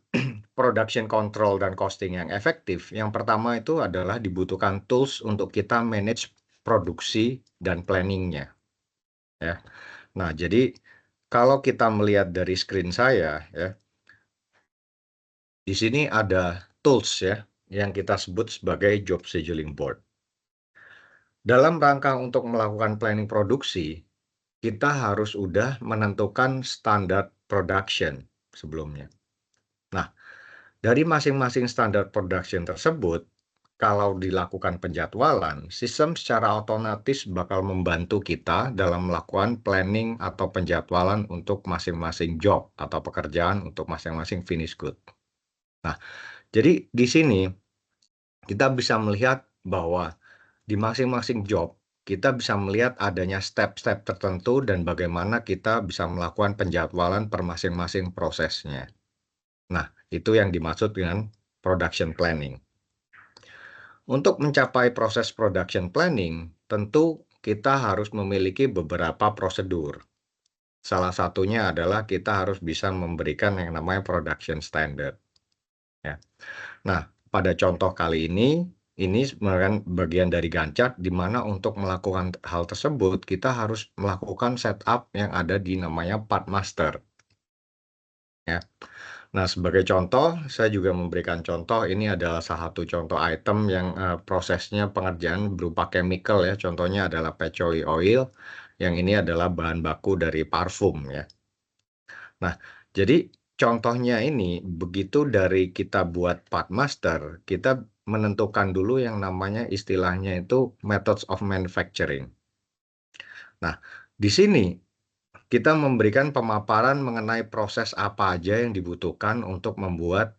production control dan costing yang efektif, yang pertama itu adalah dibutuhkan tools untuk kita manage produksi dan planningnya. Ya. Nah, jadi kalau kita melihat dari screen saya, ya, di sini ada tools ya yang kita sebut sebagai job scheduling board. Dalam rangka untuk melakukan planning produksi, kita harus udah menentukan standar production sebelumnya. Nah, dari masing-masing standar production tersebut, kalau dilakukan penjadwalan, sistem secara otomatis bakal membantu kita dalam melakukan planning atau penjadwalan untuk masing-masing job atau pekerjaan untuk masing-masing finish good. Nah, jadi di sini kita bisa melihat bahwa di masing-masing job kita bisa melihat adanya step-step tertentu dan bagaimana kita bisa melakukan penjadwalan per masing-masing prosesnya. Nah, itu yang dimaksud dengan production planning. Untuk mencapai proses production planning, tentu kita harus memiliki beberapa prosedur. Salah satunya adalah kita harus bisa memberikan yang namanya production standard. Ya. Nah, pada contoh kali ini merupakan bagian dari Gantt chart di mana untuk melakukan hal tersebut kita harus melakukan setup yang ada di namanya part master. Ya. Nah, sebagai contoh, saya juga memberikan contoh, ini adalah salah satu contoh item yang prosesnya pengerjaan berupa chemical ya. Contohnya adalah patchouli oil, yang ini adalah bahan baku dari parfum ya. Nah, jadi contohnya ini, begitu dari kita buat part master, kita menentukan dulu yang namanya istilahnya itu methods of manufacturing. Nah, di sini kita memberikan pemaparan mengenai proses apa aja yang dibutuhkan untuk membuat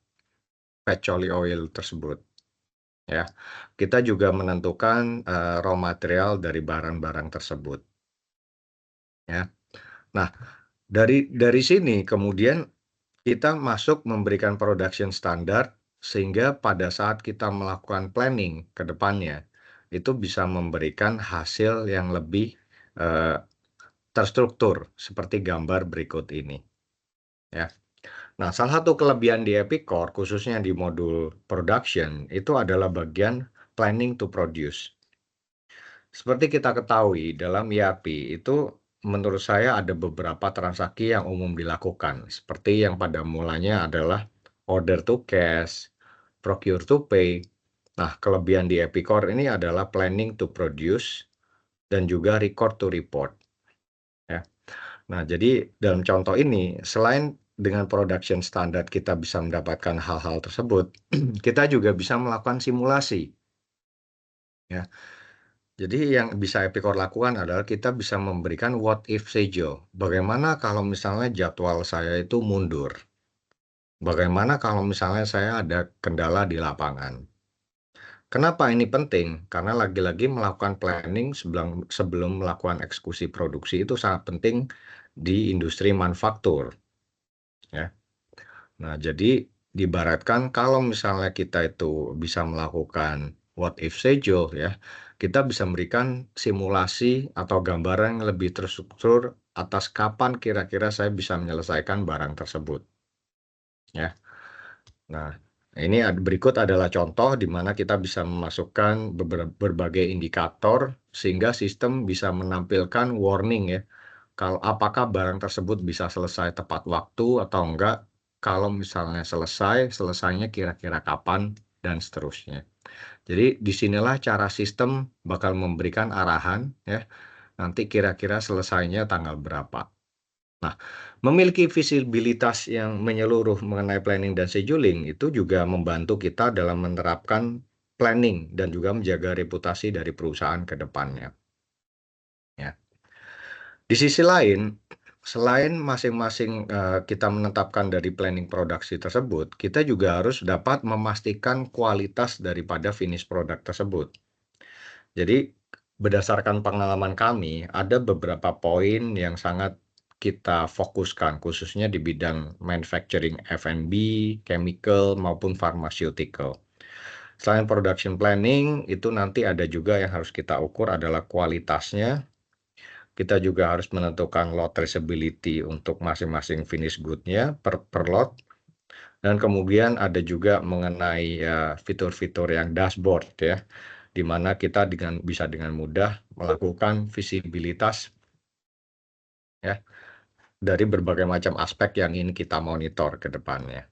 patchouli oil tersebut. Ya, kita juga menentukan raw material dari barang-barang tersebut. Ya, nah dari sini kemudian kita masuk memberikan production standard sehingga pada saat kita melakukan planning ke depannya itu bisa memberikan hasil yang lebih terstruktur seperti gambar berikut ini. Ya. Nah, salah satu kelebihan di Epicor khususnya di modul production itu adalah bagian planning to produce. Seperti kita ketahui dalam ERP itu menurut saya ada beberapa transaksi yang umum dilakukan, seperti yang pada mulanya adalah order to cash, procure to pay. Nah, kelebihan di Epicor ini adalah planning to produce dan juga record to report. Ya. Nah, jadi dalam contoh ini, selain dengan production standard kita bisa mendapatkan hal-hal tersebut, kita juga bisa melakukan simulasi. Ya. Jadi yang bisa Epicor lakukan adalah kita bisa memberikan what if schedule. Bagaimana kalau misalnya jadwal saya itu mundur? Bagaimana kalau misalnya saya ada kendala di lapangan? Kenapa ini penting? Karena lagi-lagi melakukan planning sebelum melakukan eksekusi produksi itu sangat penting di industri manufaktur. Ya. Nah, jadi diibaratkan kalau misalnya kita itu bisa melakukan what if schedule ya, kita bisa memberikan simulasi atau gambaran yang lebih terstruktur atas kapan kira-kira saya bisa menyelesaikan barang tersebut. Ya. Nah, ini berikut adalah contoh di mana kita bisa memasukkan berbagai indikator sehingga sistem bisa menampilkan warning ya. Kalau apakah barang tersebut bisa selesai tepat waktu atau enggak, kalau misalnya selesainya kira-kira kapan dan seterusnya. Jadi disinilah cara sistem bakal memberikan arahan ya, nanti kira-kira selesainya tanggal berapa. Nah, memiliki visibilitas yang menyeluruh mengenai planning dan scheduling itu juga membantu kita dalam menerapkan planning dan juga menjaga reputasi dari perusahaan ke depannya. Ya. Di sisi lain, selain masing-masing kita menetapkan dari planning produksi tersebut, kita juga harus dapat memastikan kualitas daripada finish product tersebut. Jadi, berdasarkan pengalaman kami, ada beberapa poin yang sangat kita fokuskan, khususnya di bidang manufacturing F&B, chemical, maupun pharmaceutical. Selain production planning, itu nanti ada juga yang harus kita ukur adalah kualitasnya. Kita juga harus menentukan lot traceability untuk masing-masing finish good-nya per lot. Dan kemudian ada juga mengenai fitur-fitur yang dashboard ya, di mana kita bisa dengan mudah melakukan visibilitas ya dari berbagai macam aspek yang ingin kita monitor ke depannya.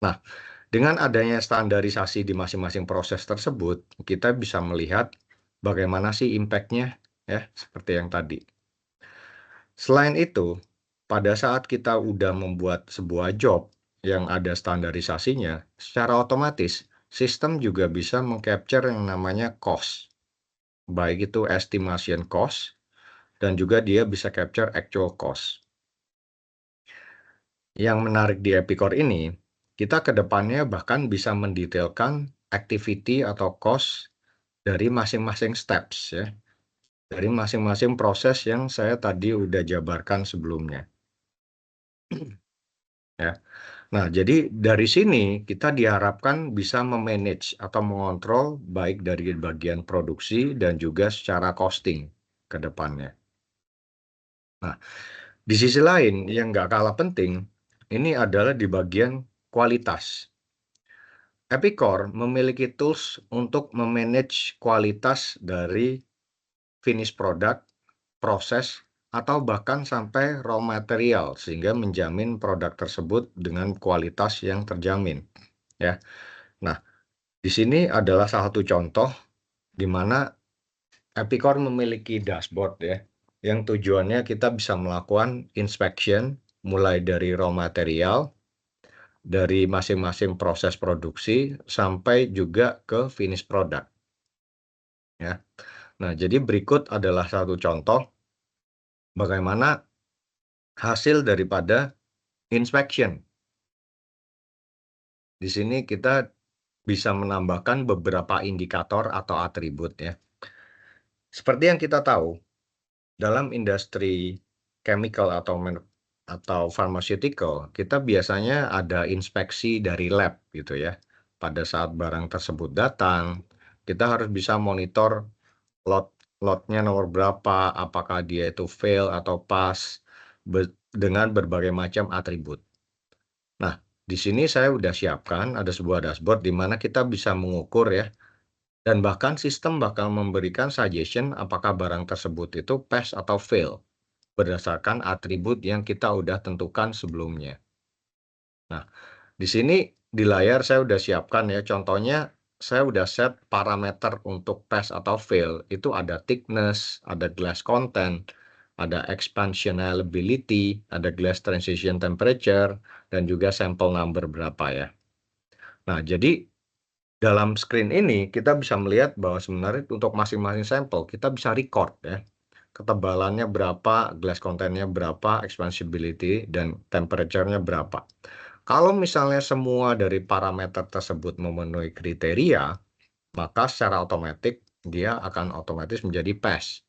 Nah, dengan adanya standarisasi di masing-masing proses tersebut, kita bisa melihat bagaimana sih impact-nya ya, seperti yang tadi. Selain itu, pada saat kita udah membuat sebuah job yang ada standarisasinya, secara otomatis sistem juga bisa mengcapture yang namanya cost. Baik itu estimation cost dan juga dia bisa capture actual cost. Yang menarik di Epicor ini, kita ke depannya bahkan bisa mendetailkan activity atau cost dari masing-masing steps ya. Dari masing-masing proses yang saya tadi udah jabarkan sebelumnya. Ya. Nah, jadi dari sini kita diharapkan bisa memanage atau mengontrol baik dari bagian produksi dan juga secara costing ke depannya. Nah, di sisi lain yang nggak kalah penting, ini adalah di bagian kualitas. Epicor memiliki tools untuk memanage kualitas dari finish product, proses, atau bahkan sampai raw material sehingga menjamin produk tersebut dengan kualitas yang terjamin. Ya. Nah, di sini adalah salah satu contoh di mana Epicor memiliki dashboard ya, yang tujuannya kita bisa melakukan inspection mulai dari raw material, dari masing-masing proses produksi sampai juga ke finish product. Ya. Nah, jadi berikut adalah satu contoh bagaimana hasil daripada inspection. Di sini kita bisa menambahkan beberapa indikator atau atribut ya. Seperti yang kita tahu, dalam industri chemical atau pharmaceutical, kita biasanya ada inspeksi dari lab gitu ya. Pada saat barang tersebut datang, kita harus bisa monitor lotnya nomor berapa, apakah dia itu fail atau pass dengan berbagai macam atribut. Nah, di sini saya udah siapkan ada sebuah dashboard di mana kita bisa mengukur ya, dan bahkan sistem bakal memberikan suggestion apakah barang tersebut itu pass atau fail berdasarkan atribut yang kita udah tentukan sebelumnya. Nah, di sini di layar saya udah siapkan ya, contohnya saya udah set parameter untuk pass atau fail, itu ada thickness, ada glass content, ada expansionability, ada glass transition temperature, dan juga sampel number berapa ya. Nah, jadi dalam screen ini kita bisa melihat bahwa sebenarnya untuk masing-masing sampel kita bisa record ya. Ketebalannya berapa, glass contentnya berapa, expansibility, dan temperature-nya berapa. Kalau misalnya semua dari parameter tersebut memenuhi kriteria, maka secara otomatis dia akan otomatis menjadi pass.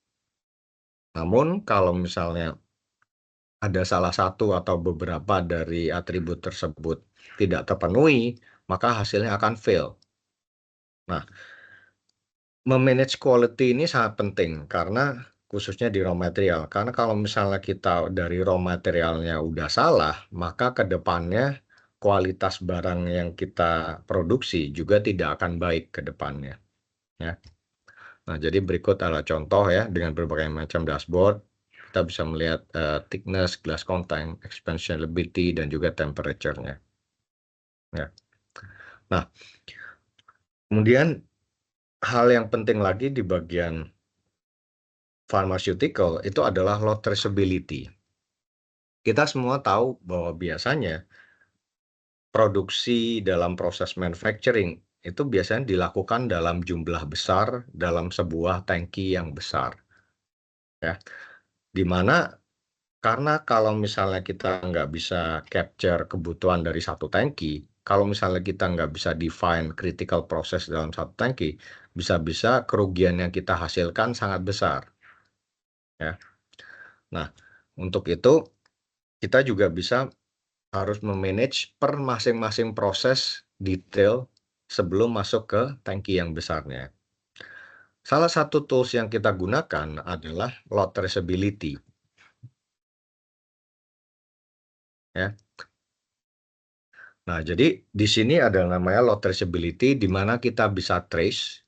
Namun kalau misalnya ada salah satu atau beberapa dari atribut tersebut tidak terpenuhi, maka hasilnya akan fail. Nah, memanage quality ini sangat penting karena khususnya di raw material. Karena kalau misalnya kita dari raw materialnya udah salah, maka ke depannya kualitas barang yang kita produksi juga tidak akan baik ke depannya. Ya. Nah, jadi berikut adalah contoh ya dengan berbagai macam dashboard. Kita bisa melihat thickness, glass content, expansionability, dan juga temperature-nya. Ya. Nah, kemudian hal yang penting lagi di bagian pharmaceutical itu adalah lot traceability. Kita semua tahu bahwa biasanya produksi dalam proses manufacturing itu biasanya dilakukan dalam jumlah besar dalam sebuah tangki yang besar. Ya, dimana karena kalau misalnya kita nggak bisa capture kebutuhan dari satu tangki, kalau misalnya kita nggak bisa define critical process dalam satu tangki, bisa-bisa kerugian yang kita hasilkan sangat besar. Ya. Nah, untuk itu kita juga bisa harus memanage per masing-masing proses detail sebelum masuk ke tangki yang besarnya. Salah satu tools yang kita gunakan adalah load traceability. Ya. Nah, jadi di sini ada namanya load traceability, di mana kita bisa trace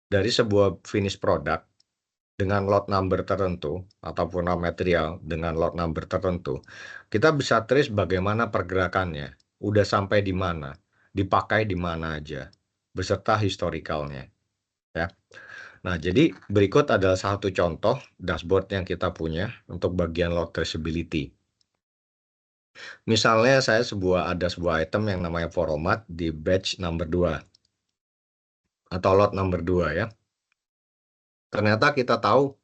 dari sebuah finish product dengan lot number tertentu ataupun raw material dengan lot number tertentu. Kita bisa trace bagaimana pergerakannya, udah sampai di mana, dipakai di mana aja, beserta historicalnya. Ya. Nah, jadi berikut adalah satu contoh dashboard yang kita punya untuk bagian load traceability. Misalnya ada sebuah item yang namanya Foromat di batch number 2 atau lot number 2 ya. Ternyata kita tahu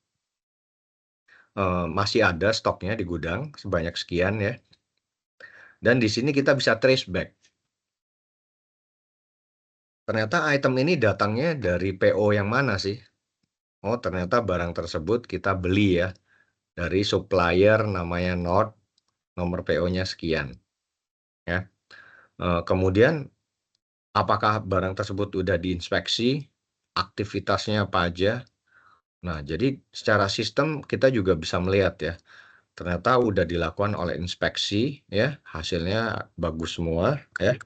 masih ada stoknya di gudang sebanyak sekian ya. Dan di sini kita bisa trace back. Ternyata item ini datangnya dari PO yang mana sih? Oh, ternyata barang tersebut kita beli ya dari supplier namanya Nord, nomor PO-nya sekian. Ya. Kemudian apakah barang tersebut udah diinspeksi, aktivitasnya apa aja? Nah, jadi secara sistem kita juga bisa melihat ya. Ternyata udah dilakukan oleh inspeksi ya, hasilnya bagus semua ya.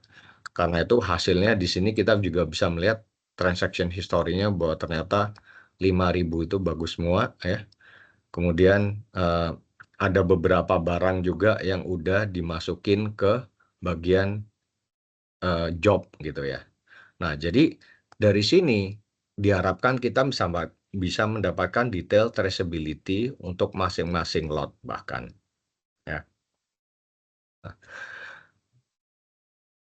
Karena itu hasilnya di sini kita juga bisa melihat transaction history-nya bahwa ternyata 5.000 itu bagus semua ya. Kemudian ada beberapa barang juga yang udah dimasukin ke bagian job gitu ya. Nah, jadi dari sini diharapkan kita bisa mendapatkan detail traceability untuk masing-masing lot bahkan ya. Nah,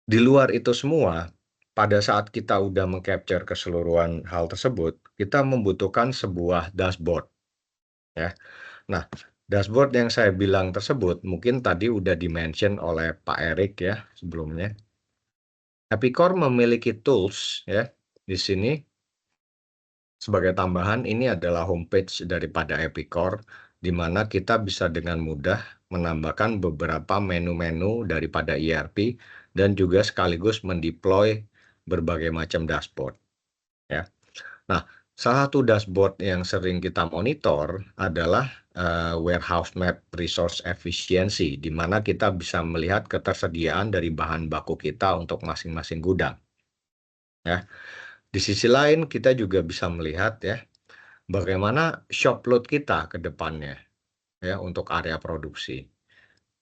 di luar itu semua, pada saat kita udah meng-capture keseluruhan hal tersebut, kita membutuhkan sebuah dashboard ya. Nah, dashboard yang saya bilang tersebut mungkin tadi udah di-mention oleh Pak Erik ya sebelumnya. Epicor memiliki tools ya di sini. Sebagai tambahan, ini adalah homepage daripada Epicor, di mana kita bisa dengan mudah menambahkan beberapa menu-menu daripada ERP dan juga sekaligus mendeploy berbagai macam dashboard. Ya. Nah, salah satu dashboard yang sering kita monitor adalah warehouse map resource efficiency, di mana kita bisa melihat ketersediaan dari bahan baku kita untuk masing-masing gudang. Ya. Di sisi lain, kita juga bisa melihat ya, bagaimana shop load kita ke depannya ya untuk area produksi.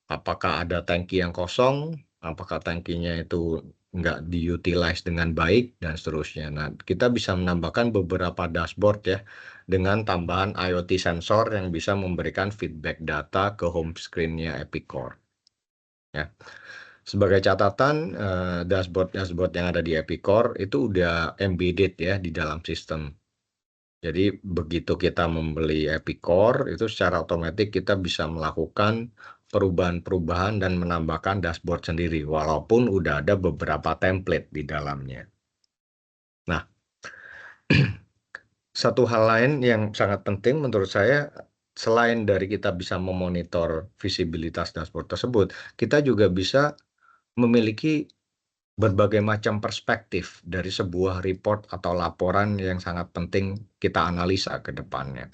Apakah ada tangki yang kosong, apakah tangkinya itu nggak diutilize dengan baik, dan seterusnya. Nah, kita bisa menambahkan beberapa dashboard ya, dengan tambahan IoT sensor yang bisa memberikan feedback data ke home screen-nya Epicor. Ya. Sebagai catatan, dashboard yang ada di Epicor itu udah embedded ya di dalam sistem. Jadi begitu kita membeli Epicor, itu secara otomatis kita bisa melakukan perubahan-perubahan dan menambahkan dashboard sendiri, walaupun udah ada beberapa template di dalamnya. Nah, satu hal lain yang sangat penting menurut saya, selain dari kita bisa memonitor visibilitas dashboard tersebut, kita juga bisa memiliki berbagai macam perspektif dari sebuah report atau laporan yang sangat penting kita analisa ke depannya.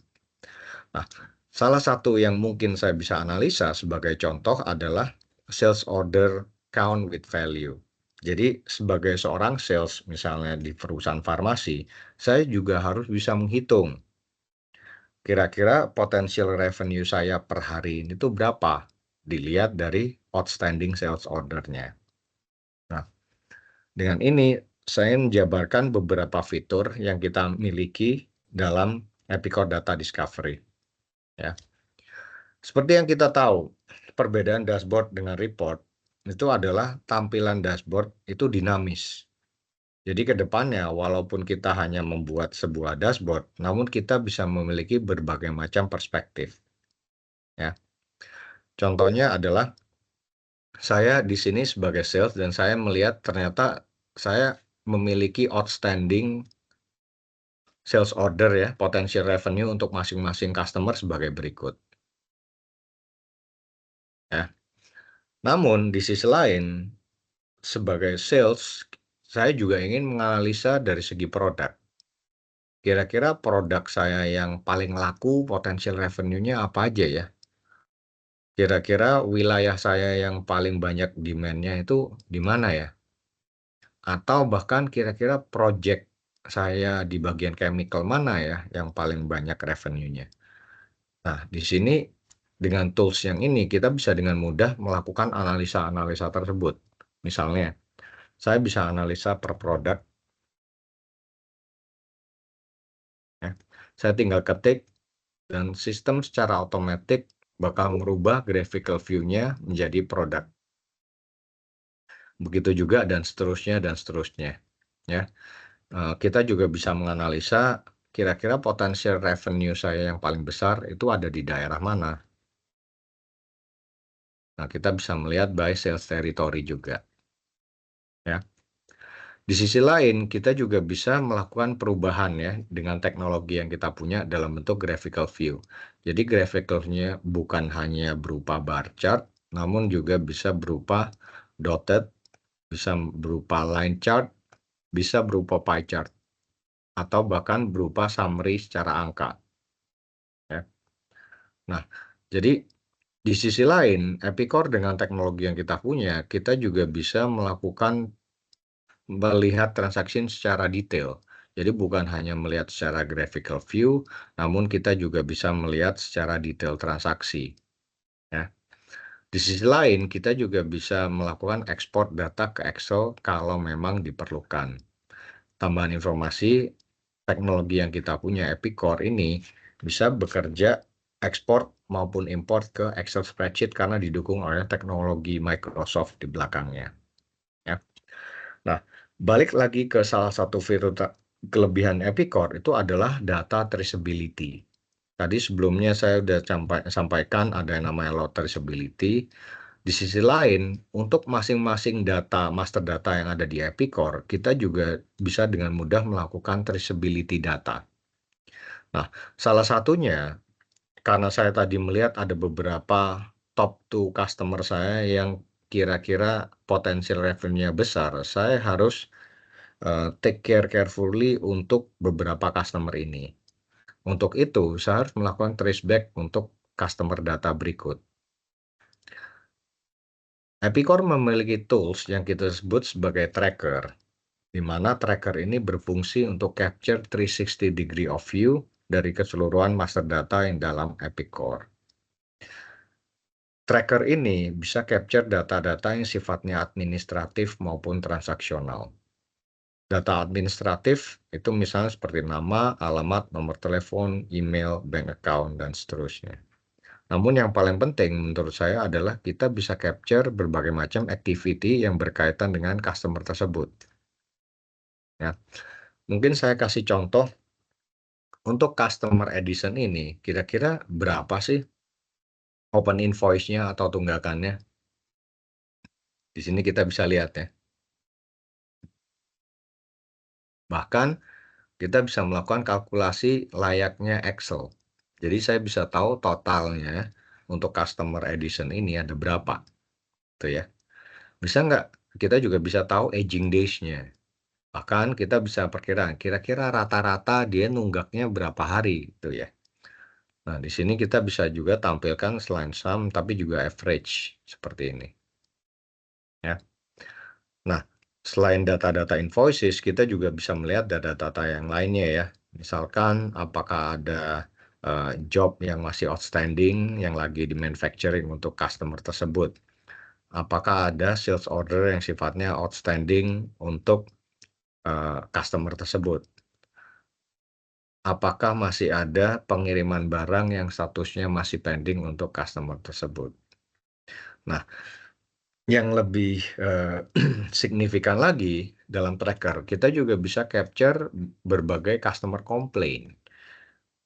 Nah, salah satu yang mungkin saya bisa analisa sebagai contoh adalah sales order count with value. Jadi sebagai seorang sales misalnya di perusahaan farmasi, saya juga harus bisa menghitung kira-kira potensial revenue saya per hari ini tuh berapa, dilihat dari outstanding sales order-nya. Nah, dengan ini saya menjabarkan beberapa fitur yang kita miliki dalam Epicor Data Discovery. Ya. Seperti yang kita tahu, perbedaan dashboard dengan report itu adalah tampilan dashboard itu dinamis. Jadi ke depannya, walaupun kita hanya membuat sebuah dashboard, namun kita bisa memiliki berbagai macam perspektif. Ya. Contohnya adalah saya di sini sebagai sales dan saya melihat ternyata saya memiliki outstanding sales order ya, potential revenue untuk masing-masing customer sebagai berikut. Ya. Namun di sisi lain, sebagai sales, saya juga ingin menganalisa dari segi produk. Kira-kira produk saya yang paling laku, potensial revenue-nya apa aja ya? Kira-kira wilayah saya yang paling banyak demand-nya itu di mana ya? Atau bahkan kira-kira project saya di bagian chemical mana ya yang paling banyak revenue-nya? Nah, di sini dengan tools yang ini kita bisa dengan mudah melakukan analisa-analisa tersebut. Misalnya, saya bisa analisa per produk. Ya. Saya tinggal ketik dan sistem secara otomatis bakal merubah graphical view-nya menjadi produk. Begitu juga dan seterusnya dan seterusnya. Ya, kita juga bisa menganalisa kira-kira potensial revenue saya yang paling besar itu ada di daerah mana. Nah, kita bisa melihat by sales territory juga. Ya. Di sisi lain, kita juga bisa melakukan perubahan ya dengan teknologi yang kita punya dalam bentuk graphical view. Jadi graphical-nya bukan hanya berupa bar chart, namun juga bisa berupa dotted, bisa berupa line chart, bisa berupa pie chart, atau bahkan berupa summary secara angka. Ya. Nah, jadi di sisi lain, Epicor dengan teknologi yang kita punya, kita juga bisa melihat transaksi secara detail. Jadi bukan hanya melihat secara graphical view, namun kita juga bisa melihat secara detail transaksi. Ya. Di sisi lain, kita juga bisa melakukan ekspor data ke Excel kalau memang diperlukan. Tambahan informasi, teknologi yang kita punya Epicor ini bisa bekerja ekspor maupun import ke Excel spreadsheet karena didukung oleh teknologi Microsoft di belakangnya. Ya. Nah, balik lagi ke salah satu kelebihan Epicor itu adalah data traceability. Tadi sebelumnya saya sudah sampaikan ada yang namanya load traceability. Di sisi lain, untuk masing-masing data, master data yang ada di Epicor, kita juga bisa dengan mudah melakukan traceability data. Nah, salah satunya, karena saya tadi melihat ada beberapa top 2 customer saya yang kira-kira potensial revenue-nya besar, saya harus take care carefully untuk beberapa customer ini. Untuk itu, saya harus melakukan traceback untuk customer data berikut. Epicor memiliki tools yang kita sebut sebagai tracker, di mana tracker ini berfungsi untuk capture 360 degree of view dari keseluruhan master data yang dalam Epicor. Tracker ini bisa capture data-data yang sifatnya administratif maupun transaksional. Data administratif itu misalnya seperti nama, alamat, nomor telepon, email, bank account, dan seterusnya. Namun yang paling penting menurut saya adalah kita bisa capture berbagai macam activity yang berkaitan dengan customer tersebut. Ya. Mungkin saya kasih contoh untuk customer edition ini, kira-kira berapa sih open invoice-nya atau tunggakannya? Di sini kita bisa lihat ya. Bahkan kita bisa melakukan kalkulasi layaknya Excel. Jadi saya bisa tahu totalnya untuk customer edition ini ada berapa. Tuh ya. Bisa nggak? Kita juga bisa tahu aging days-nya. Bahkan kita bisa perkiraan kira-kira rata-rata dia nunggaknya berapa hari gitu ya. Nah, di sini kita bisa juga tampilkan selain sum tapi juga average seperti ini. Ya. Nah, selain data-data invoices, kita juga bisa melihat data-data yang lainnya ya. Misalkan apakah ada job yang masih outstanding yang lagi di manufacturing untuk customer tersebut. Apakah ada sales order yang sifatnya outstanding untuk customer tersebut. Apakah masih ada pengiriman barang yang statusnya masih pending untuk customer tersebut. Nah, yang lebih signifikan lagi dalam tracker, kita juga bisa capture berbagai customer complaint.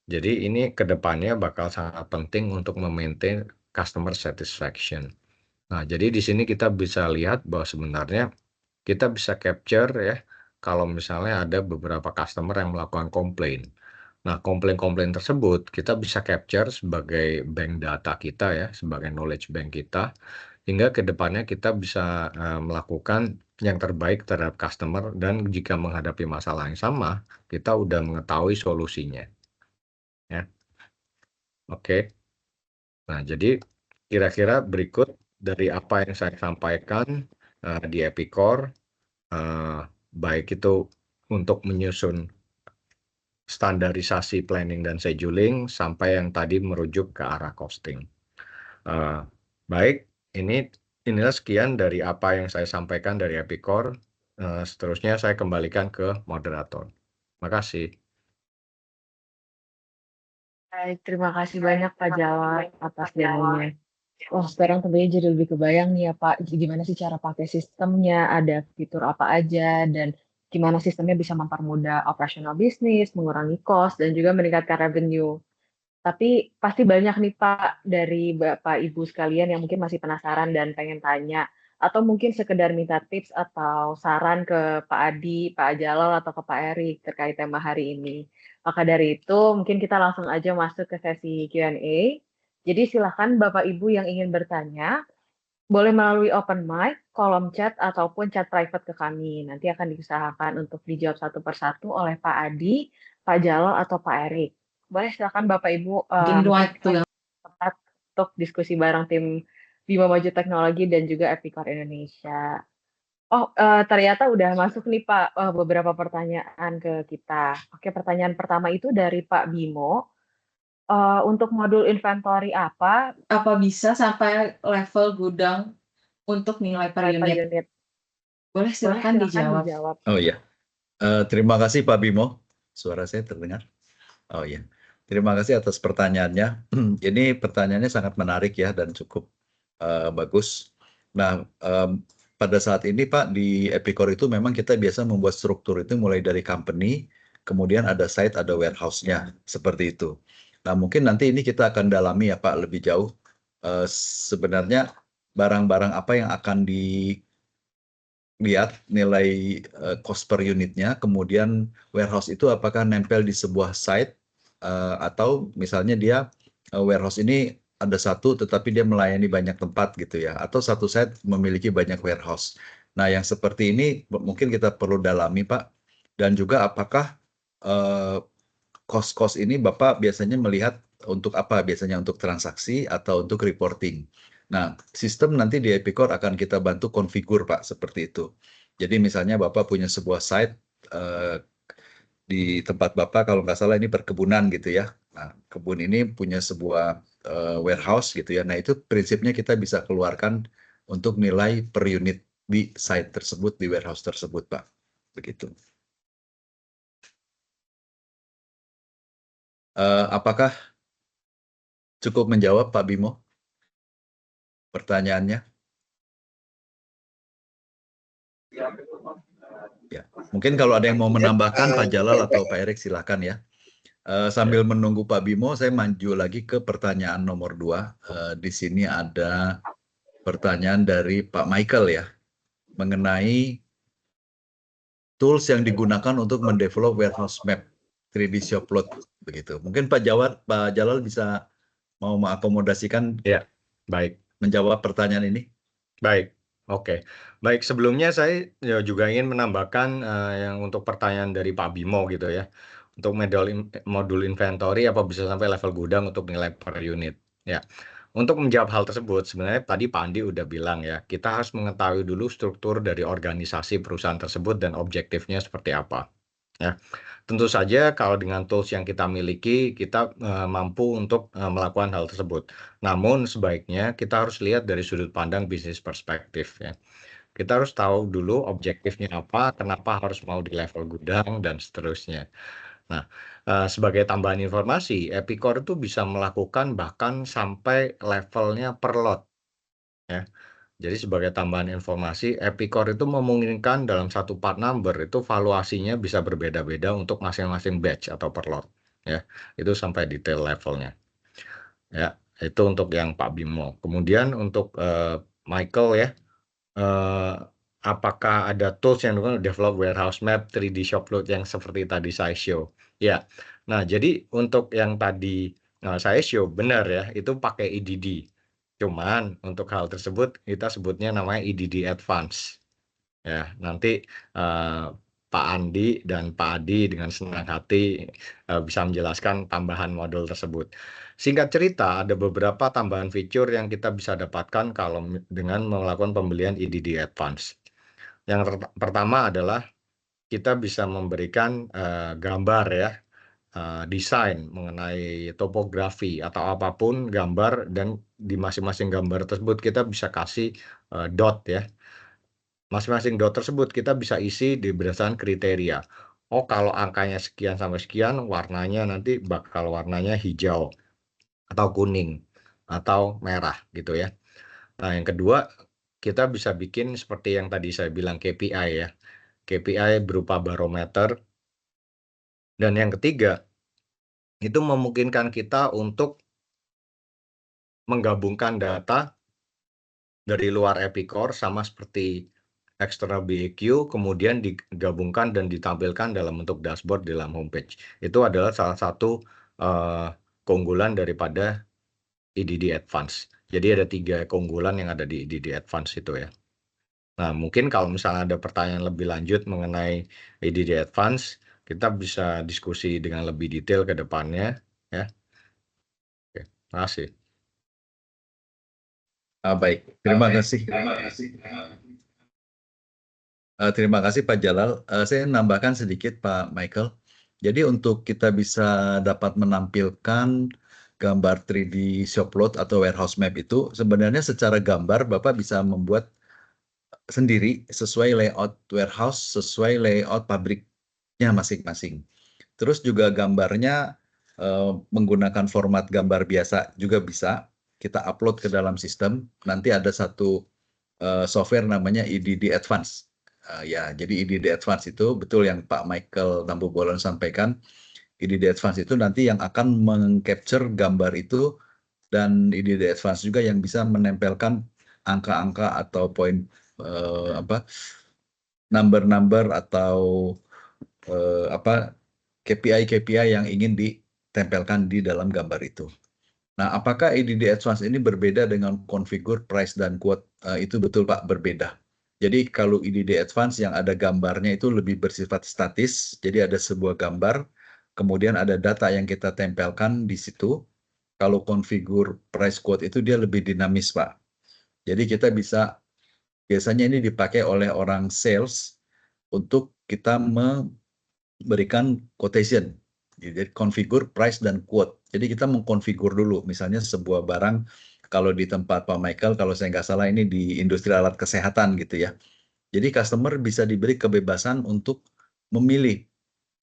Jadi ini ke depannya bakal sangat penting untuk memaintain customer satisfaction. Nah, jadi di sini kita bisa lihat bahwa sebenarnya kita bisa capture ya, kalau misalnya ada beberapa customer yang melakukan komplain. Nah, komplain-komplain tersebut kita bisa capture sebagai bank data kita ya, sebagai knowledge bank kita, hingga ke depannya kita bisa melakukan yang terbaik terhadap customer, dan jika menghadapi masalah yang sama, kita udah mengetahui solusinya. Ya, oke. Nah, jadi kira-kira berikut dari apa yang saya sampaikan di Epicor, baik itu untuk menyusun standarisasi planning dan scheduling sampai yang tadi merujuk ke arah costing. Baik, inilah sekian dari apa yang saya sampaikan dari Epicor. Seterusnya saya kembalikan ke moderator. Terima kasih. Baik, terima kasih banyak Pak Jalal atas demonya. Wah, sekarang tentunya jadi lebih kebayang nih ya Pak, gimana sih cara pakai sistemnya, ada fitur apa aja, dan gimana sistemnya bisa mempermudah operasional bisnis, mengurangi cost, dan juga meningkatkan revenue. Tapi pasti banyak nih Pak dari Bapak Ibu sekalian yang mungkin masih penasaran dan pengen tanya, atau mungkin sekedar minta tips atau saran ke Pak Adi, Pak Jalal, atau ke Pak Erik terkait tema hari ini. Maka dari itu mungkin kita langsung aja masuk ke sesi Q&A. Jadi silakan Bapak Ibu yang ingin bertanya, boleh melalui open mic, kolom chat, ataupun chat private ke kami. Nanti akan diusahakan untuk dijawab satu persatu oleh Pak Adi, Pak Jalal, atau Pak Erik. Boleh silakan Bapak Ibu tempat untuk diskusi bareng tim Bima Maju Teknologi dan juga Epicor Indonesia. Oh, ternyata udah masuk nih Pak beberapa pertanyaan ke kita. Oke, pertanyaan pertama itu dari Pak Bimo. Untuk modul inventory apa bisa sampai level gudang untuk nilai per per unit? unit? Boleh silakan dijawab. Oh iya. Terima kasih Pak Bimo. Suara saya terdengar? Oh iya. Terima kasih atas pertanyaannya. Ini pertanyaannya sangat menarik ya dan cukup bagus. Nah, pada saat ini Pak di Epicor itu memang kita biasa membuat struktur itu mulai dari company, kemudian ada site, ada warehouse-nya, seperti itu. Nah, mungkin nanti ini kita akan dalami ya Pak lebih jauh. Sebenarnya barang-barang apa yang akan dilihat nilai cost per unitnya, kemudian warehouse itu apakah nempel di sebuah site atau misalnya dia warehouse ini ada satu tetapi dia melayani banyak tempat gitu ya, atau satu site memiliki banyak warehouse. Nah, yang seperti ini mungkin kita perlu dalami Pak, dan juga apakah cost-cost ini Bapak biasanya melihat untuk apa? Biasanya untuk transaksi atau untuk reporting. Nah, sistem nanti di Epicor akan kita bantu konfigur Pak, seperti itu. Jadi misalnya Bapak punya sebuah site di tempat Bapak, kalau nggak salah ini perkebunan gitu ya. Nah, kebun ini punya sebuah warehouse gitu ya. Nah, itu prinsipnya kita bisa keluarkan untuk nilai per unit di site tersebut, di warehouse tersebut Pak. Begitu. Apakah cukup menjawab Pak Bimo pertanyaannya? Ya, mungkin kalau ada yang mau menambahkan Pak Jalal atau Pak Erik silakan ya. Sambil menunggu Pak Bimo, saya maju lagi ke pertanyaan nomor 2. Di sini ada pertanyaan dari Pak Michael ya, mengenai tools yang digunakan untuk mendevelop warehouse map 3D Shopload begitu. Mungkin Pak Jalal bisa mau mengakomodasikan Baik. menjawab pertanyaan ini. Baik, oke. Baik, sebelumnya saya juga ingin menambahkan yang untuk pertanyaan dari Pak Bimo gitu ya. Untuk modul inventory apa bisa sampai level gudang untuk nilai per unit. Ya. Untuk menjawab hal tersebut, sebenarnya tadi Pak Andi udah bilang ya, kita harus mengetahui dulu struktur dari organisasi perusahaan tersebut dan objektifnya seperti apa. Ya. Tentu saja kalau dengan tools yang kita miliki, kita mampu untuk melakukan hal tersebut. Namun sebaiknya kita harus lihat dari sudut pandang bisnis perspektif ya. Kita harus tahu dulu objektifnya apa, kenapa harus mau di level gudang dan seterusnya. Nah, sebagai tambahan informasi, Epicor itu bisa melakukan bahkan sampai levelnya per lot ya. Jadi sebagai tambahan informasi, Epicor itu memungkinkan dalam satu part number itu valuasinya bisa berbeda-beda untuk masing-masing batch atau per lot ya. Itu sampai detail levelnya. Ya, itu untuk yang Pak Bimo. Kemudian untuk Michael ya, apakah ada tools yang develop warehouse map 3D Shopload yang seperti tadi saya show? Ya. Nah, jadi untuk yang tadi saya show benar ya, itu pakai EDD. Cuman untuk hal tersebut kita sebutnya namanya EDD Advance. Ya, nanti Pak Andi dan Pak Adi dengan senang hati bisa menjelaskan tambahan modul tersebut. Singkat cerita, ada beberapa tambahan fitur yang kita bisa dapatkan kalau dengan melakukan pembelian EDD Advance. Yang pertama adalah kita bisa memberikan gambar ya, desain mengenai topografi atau apapun gambar, dan di masing-masing gambar tersebut kita bisa kasih dot ya. Masing-masing dot tersebut kita bisa isi berdasarkan kriteria. Oh, kalau angkanya sekian sampai sekian, warnanya nanti bakal warnanya hijau atau kuning atau merah gitu ya. Nah, yang kedua, kita bisa bikin seperti yang tadi saya bilang KPI ya. KPI berupa barometer. Dan yang ketiga, itu memungkinkan kita untuk menggabungkan data dari luar Epicor sama seperti external BAQ, kemudian digabungkan dan ditampilkan dalam bentuk dashboard di dalam homepage. Itu adalah salah satu keunggulan daripada EDD Advance. Jadi ada 3 keunggulan yang ada di EDD Advance itu ya. Nah, mungkin kalau misalnya ada pertanyaan lebih lanjut mengenai EDD Advance, kita bisa diskusi dengan lebih detail ke depannya ya. Oke, terima kasih. Baik, terima kasih. Terima kasih Pak Jalal. Saya nambahkan sedikit Pak Michael. Jadi untuk kita bisa dapat menampilkan gambar 3D shopload atau warehouse map itu, sebenarnya secara gambar Bapak bisa membuat sendiri sesuai layout warehouse, sesuai layout pabriknya masing-masing. Terus juga gambarnya menggunakan format gambar biasa juga bisa. Kita upload ke dalam sistem. Nanti ada satu software namanya EDD Advance. Ya, jadi EDD Advance itu betul yang Pak Michael Tambubolon sampaikan. EDD Advance itu nanti yang akan meng-capture gambar itu, dan EDD Advance juga yang bisa menempelkan angka-angka atau poin number-number atau KPI yang ingin ditempelkan di dalam gambar itu. Nah, apakah EDD Advance ini berbeda dengan configure, price, dan quote? Itu betul Pak, berbeda. Jadi kalau EDD Advance yang ada gambarnya itu lebih bersifat statis, jadi ada sebuah gambar, kemudian ada data yang kita tempelkan di situ. Kalau configure, price, quote itu dia lebih dinamis Pak. Jadi kita bisa, biasanya ini dipakai oleh orang sales untuk kita memberikan quotation. Jadi configure, price, dan quote. Jadi kita mengkonfigur dulu, misalnya sebuah barang, kalau di tempat Pak Michael, kalau saya nggak salah ini di industri alat kesehatan gitu ya. Jadi customer bisa diberi kebebasan untuk memilih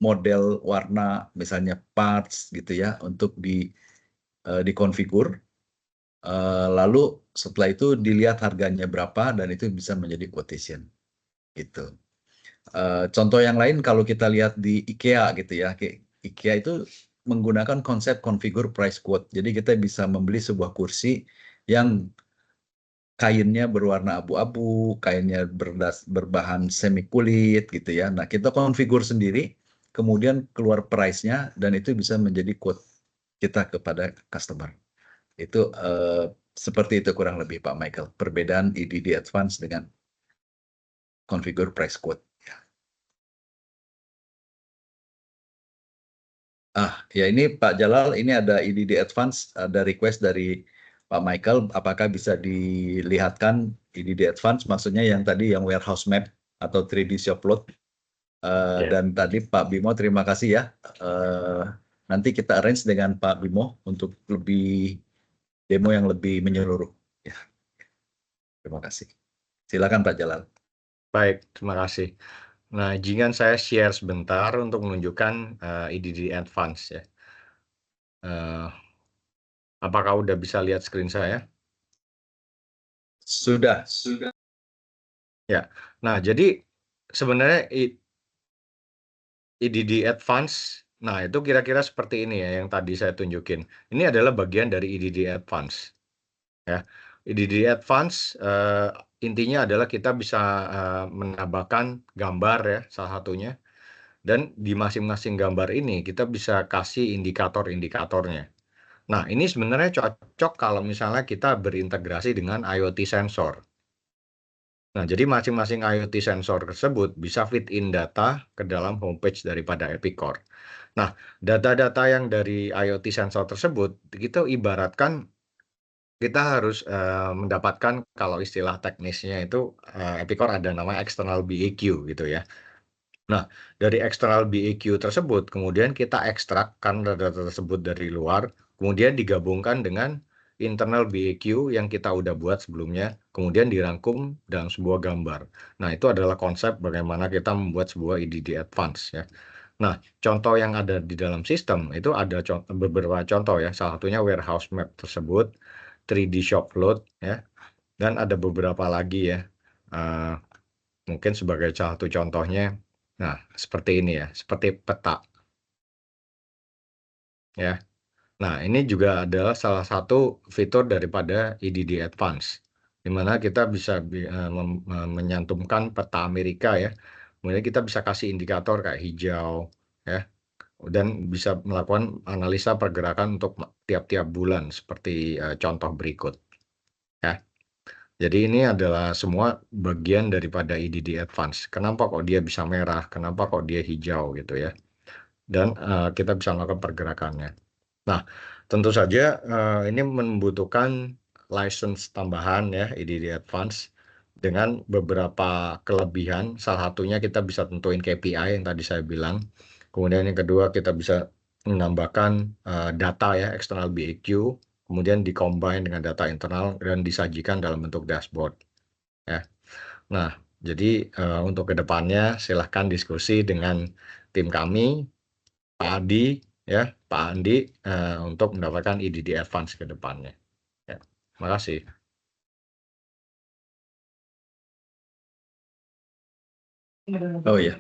model, warna, misalnya parts gitu ya, untuk dikonfigur. Lalu setelah itu dilihat harganya berapa, dan itu bisa menjadi quotation. Gitu. Contoh yang lain kalau kita lihat di IKEA gitu ya, IKEA itu menggunakan konsep configure price quote. Jadi kita bisa membeli sebuah kursi yang kainnya berwarna abu-abu, kainnya berbahan semi kulit gitu ya. Nah, kita konfigur sendiri, kemudian keluar price-nya, dan itu bisa menjadi quote kita kepada customer. Itu seperti itu kurang lebih Pak Michael, perbedaan EDD Advance dengan configure price quote. Ya ini Pak Jalal, ini ada EDD Advance, ada request dari Pak Michael, apakah bisa dilihatkan EDD Advance, maksudnya yang tadi yang warehouse map atau 3D shopload. Dan tadi Pak Bimo, terima kasih ya. Nanti kita arrange dengan Pak Bimo untuk lebih demo yang lebih menyeluruh. Ya. Terima kasih. Silakan Pak Jalal. Baik, terima kasih. Nah, izinkan saya share sebentar untuk menunjukkan EDD Advance ya. Apakah udah bisa lihat screen saya? Sudah. Ya. Nah, jadi sebenarnya EDD Advance, nah itu kira-kira seperti ini ya yang tadi saya tunjukin. Ini adalah bagian dari EDD Advance. Ya. EDD Advance intinya adalah kita bisa menambahkan gambar ya salah satunya. Dan di masing-masing gambar ini kita bisa kasih indikator-indikatornya. Nah, ini sebenarnya cocok kalau misalnya kita berintegrasi dengan IoT sensor. Nah, jadi masing-masing IoT sensor tersebut bisa fit in data ke dalam homepage daripada Epicor. Nah, data-data yang dari IoT sensor tersebut, kita ibaratkan kita harus mendapatkan, kalau istilah teknisnya itu Epicor ada namanya external BAQ gitu ya. Nah, dari external BAQ tersebut, kemudian kita ekstrakkan data tersebut dari luar, kemudian digabungkan dengan internal BAQ yang kita udah buat sebelumnya, kemudian dirangkum dalam sebuah gambar. Nah, itu adalah konsep bagaimana kita membuat sebuah EDD Advance ya. Nah, contoh yang ada di dalam sistem itu ada beberapa contoh ya. Salah satunya warehouse map tersebut, 3D shop load ya, dan ada beberapa lagi ya. Mungkin sebagai salah satu contohnya, nah seperti ini ya, seperti peta ya. Nah, ini juga adalah salah satu fitur daripada EDD Advance, di mana kita bisa menyantumkan peta Amerika ya. Kemudian kita bisa kasih indikator kayak hijau ya, dan bisa melakukan analisa pergerakan untuk tiap-tiap bulan seperti contoh berikut ya. Jadi ini adalah semua bagian daripada EDD Advance. Kenapa kok dia bisa merah? Kenapa kok dia hijau gitu ya? Dan kita bisa melakukan pergerakannya. Nah, tentu saja ini membutuhkan license tambahan ya EDD Advance dengan beberapa kelebihan. Salah satunya kita bisa tentuin KPI yang tadi saya bilang. Kemudian yang kedua kita bisa menambahkan data ya external BAQ, kemudian dikombine dengan data internal dan disajikan dalam bentuk dashboard ya. Nah, jadi untuk kedepannya silahkan diskusi dengan tim kami, Pak Adi ya, Pak Andi untuk mendapatkan EDD Advance ke depannya. Ya, terima kasih. Oh ya.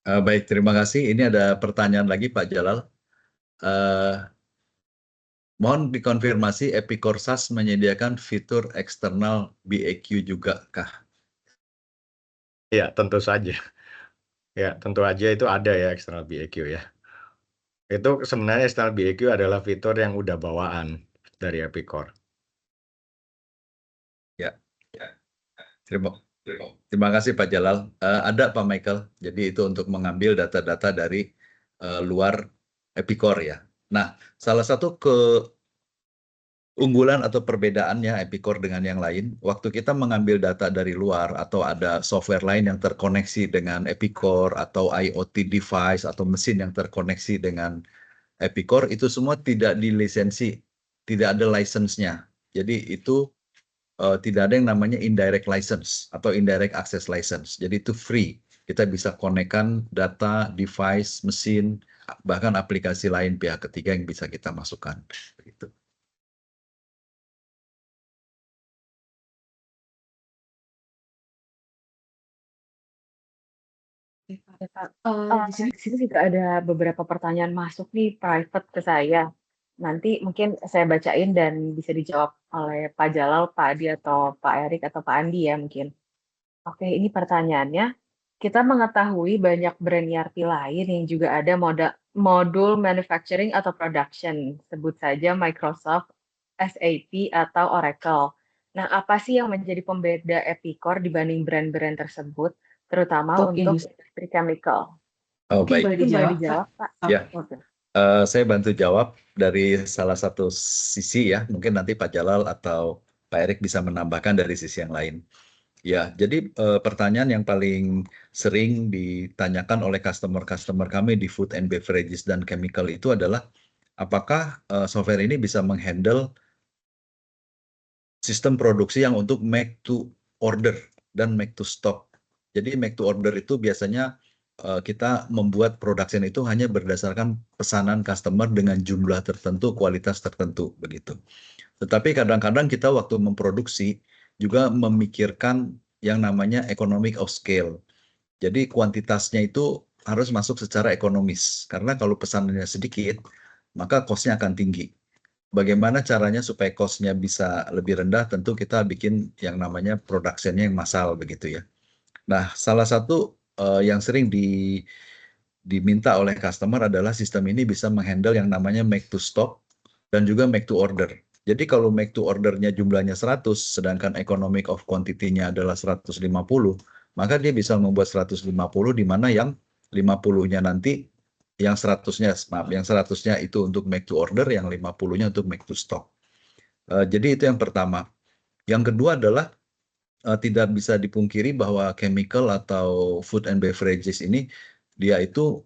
Baik, terima kasih. Ini ada pertanyaan lagi Pak Jalal. Mohon dikonfirmasi Epicor SaaS menyediakan fitur eksternal BAQ juga kah? Ya, tentu saja. Ya, tentu aja itu ada ya external BAQ ya. Itu sebenarnya external BAQ adalah fitur yang udah bawaan dari Epicor. Ya. Terima kasih Pak Jalal. Ada Pak Michael. Jadi itu untuk mengambil data-data dari luar Epicor ya. Nah, salah satu keunggulan atau perbedaannya Epicor dengan yang lain, waktu kita mengambil data dari luar atau ada software lain yang terkoneksi dengan Epicor atau IoT device atau mesin yang terkoneksi dengan Epicor, itu semua tidak dilisensi, tidak ada license-nya. Jadi itu tidak ada yang namanya indirect license atau indirect access license. Jadi itu free. Kita bisa konekkan data, device, mesin, bahkan aplikasi lain pihak ketiga yang bisa kita masukkan. Begitu. Ya, Pak. Di sini juga ada beberapa pertanyaan masuk nih private ke saya. Nanti mungkin saya bacain dan bisa dijawab oleh Pak Jalal, Pak Adi, atau Pak Erik, atau Pak Andi ya mungkin. Oke, ini pertanyaannya. Kita mengetahui banyak brand ERP lain yang juga ada modul manufacturing atau production. Sebut saja Microsoft, SAP, atau Oracle. Nah, apa sih yang menjadi pembeda Epicor dibanding brand-brand tersebut, terutama untuk industri chemical? Oh, Mungkin baik. boleh Mungkin boleh dijawab, dijawab, Pak. Ya. Oke. Saya bantu jawab dari salah satu sisi ya. Mungkin nanti Pak Jalal atau Pak Erik bisa menambahkan dari sisi yang lain. Ya, jadi pertanyaan yang paling sering ditanyakan oleh customer-customer kami di food and beverages dan chemical itu adalah apakah software ini bisa menghandle sistem produksi yang untuk make to order dan make to stock. Jadi make to order itu biasanya kita membuat production itu hanya berdasarkan pesanan customer dengan jumlah tertentu, kualitas tertentu, begitu. Tetapi kadang-kadang kita waktu memproduksi juga memikirkan yang namanya economic of scale. Jadi kuantitasnya itu harus masuk secara ekonomis. Karena kalau pesanannya sedikit, maka cost-nya akan tinggi. Bagaimana caranya supaya cost-nya bisa lebih rendah? Tentu kita bikin yang namanya production-nya yang massal begitu ya. Nah, salah satu yang sering diminta oleh customer adalah sistem ini bisa menghandle yang namanya make to stock dan juga make to order. Jadi kalau make to order-nya jumlahnya 100, sedangkan economic of quantity-nya adalah 150, maka dia bisa membuat 150 di mana yang 50-nya nanti, yang 100-nya, maaf, yang 100-nya itu untuk make to order, yang 50-nya untuk make to stock. Jadi itu yang pertama. Yang kedua adalah tidak bisa dipungkiri bahwa chemical atau food and beverages ini dia itu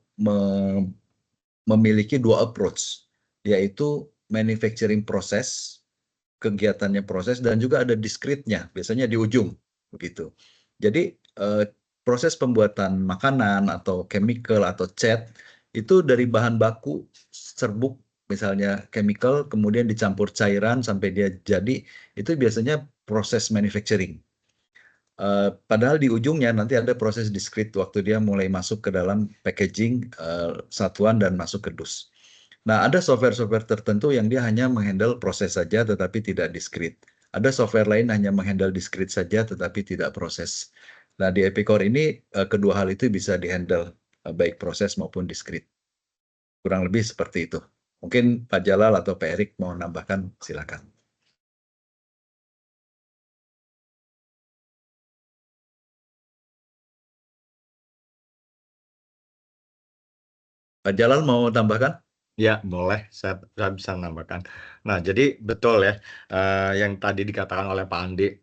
memiliki dua approach, yaitu manufacturing proses, kegiatannya proses, dan juga ada discrete-nya, biasanya di ujung begitu. Jadi proses pembuatan makanan atau chemical atau cat itu dari bahan baku serbuk, misalnya chemical, kemudian dicampur cairan sampai dia jadi, itu biasanya proses manufacturing. Padahal di ujungnya nanti ada proses discrete waktu dia mulai masuk ke dalam packaging satuan dan masuk ke dus. Nah, ada software-software tertentu yang dia hanya menghandle proses saja tetapi tidak discrete. Ada software lain hanya menghandle discrete saja tetapi tidak proses. Nah, di Epicor ini kedua hal itu bisa dihandle baik proses maupun discrete. Kurang lebih seperti itu. Mungkin Pak Jalal atau Pak Erik mau nambahkan, silakan. Pak Jalal mau tambahkan? Ya, boleh. Saya bisa menambahkan. Nah, jadi betul ya, yang tadi dikatakan oleh Pak Andi.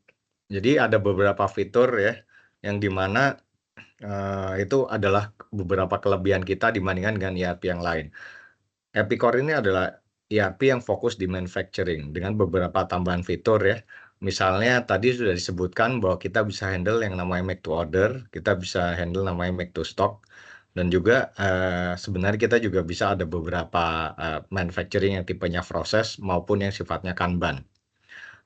Jadi ada beberapa fitur ya, yang dimana itu adalah beberapa kelebihan kita dibandingkan dengan ERP yang lain. Epicor ini adalah ERP yang fokus di manufacturing dengan beberapa tambahan fitur ya. Misalnya tadi sudah disebutkan bahwa kita bisa handle yang namanya make to order, kita bisa handle namanya make to stock, dan juga sebenarnya kita juga bisa ada beberapa manufacturing yang tipenya proses maupun yang sifatnya Kanban.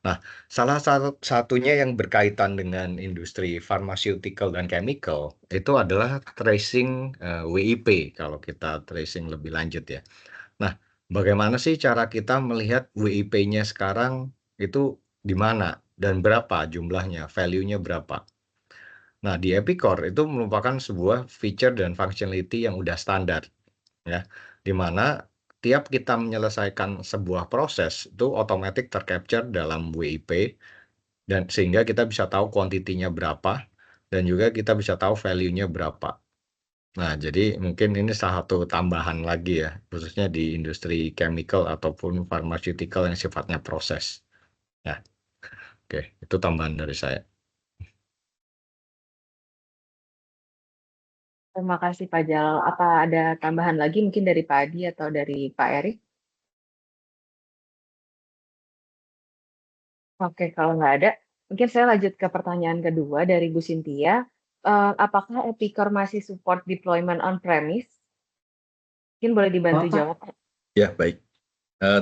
Nah, salah satunya yang berkaitan dengan industri pharmaceutical dan chemical itu adalah tracing WIP kalau kita tracing lebih lanjut ya. Nah, bagaimana sih cara kita melihat WIP-nya sekarang itu di mana dan berapa jumlahnya, value-nya berapa? Nah, di Epicor itu merupakan sebuah feature dan functionality yang udah standar ya, di mana tiap kita menyelesaikan sebuah proses itu otomatis tercapture dalam WIP dan sehingga kita bisa tahu kuantitinya berapa dan juga kita bisa tahu value-nya berapa. Nah, jadi mungkin ini salah satu tambahan lagi ya, khususnya di industri chemical ataupun pharmaceutical yang sifatnya proses. Ya, oke, itu tambahan dari saya. Terima kasih Pak Jalal. Apa ada tambahan lagi mungkin dari Pak Adi atau dari Pak Erik? Oke, kalau nggak ada, mungkin saya lanjut ke pertanyaan kedua dari Bu Cynthia. Apakah Epicor masih support deployment on-premise? Mungkin boleh dibantu Bapak. jawab. Ya, baik.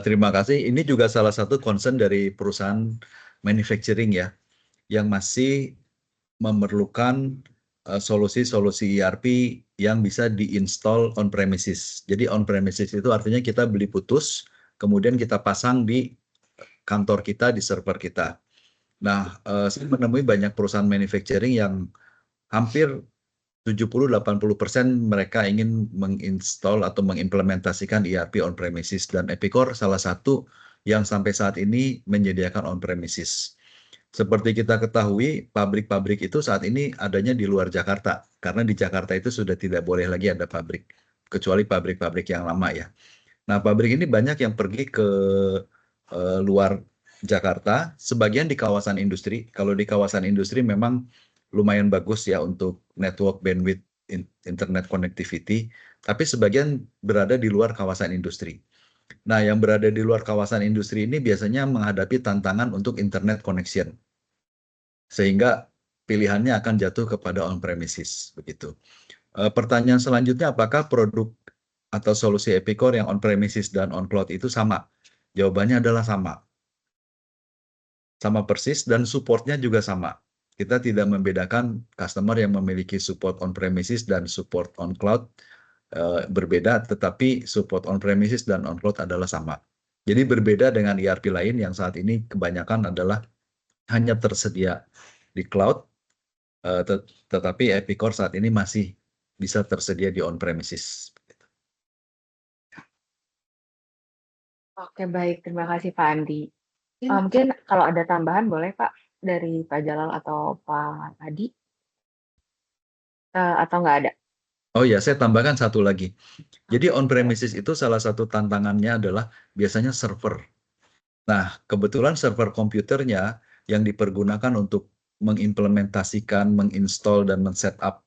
Terima kasih. Ini juga salah satu concern dari perusahaan manufacturing ya, yang masih memerlukan solusi-solusi ERP yang bisa diinstal on premises. Jadi on premises itu artinya kita beli putus, kemudian kita pasang di kantor kita, di server kita. Nah, saya menemui banyak perusahaan manufacturing yang hampir 70-80% mereka ingin menginstal atau mengimplementasikan ERP on premises, dan Epicor salah satu yang sampai saat ini menyediakan on premises. Seperti kita ketahui, pabrik-pabrik itu saat ini adanya di luar Jakarta, karena di Jakarta itu sudah tidak boleh lagi ada pabrik, kecuali pabrik-pabrik yang lama ya. Nah, pabrik ini banyak yang pergi ke luar Jakarta, sebagian di kawasan industri. Kalau di kawasan industri memang lumayan bagus ya untuk network bandwidth internet connectivity, tapi sebagian berada di luar kawasan industri. Nah, yang berada di luar kawasan industri ini biasanya menghadapi tantangan untuk internet connection, sehingga pilihannya akan jatuh kepada on-premises, begitu. Pertanyaan selanjutnya, apakah produk atau solusi Epicor yang on-premises dan on-cloud itu sama? Jawabannya adalah sama. Sama persis, dan supportnya juga sama. Kita tidak membedakan customer yang memiliki support on-premises dan support on-cloud berbeda, tetapi support on-premises dan on-cloud adalah sama. Jadi berbeda dengan ERP lain yang saat ini kebanyakan adalah hanya tersedia di cloud, tetapi Epicor saat ini masih bisa tersedia di on-premises. Oke, baik. Terima kasih Pak Andi. Mungkin kalau ada tambahan boleh Pak dari Pak Jalal atau Pak Adi, atau nggak ada? Oh ya, saya tambahkan satu lagi. Jadi on-premises itu salah satu tantangannya adalah biasanya server. Nah, kebetulan server komputernya yang dipergunakan untuk mengimplementasikan, menginstall, dan men-setup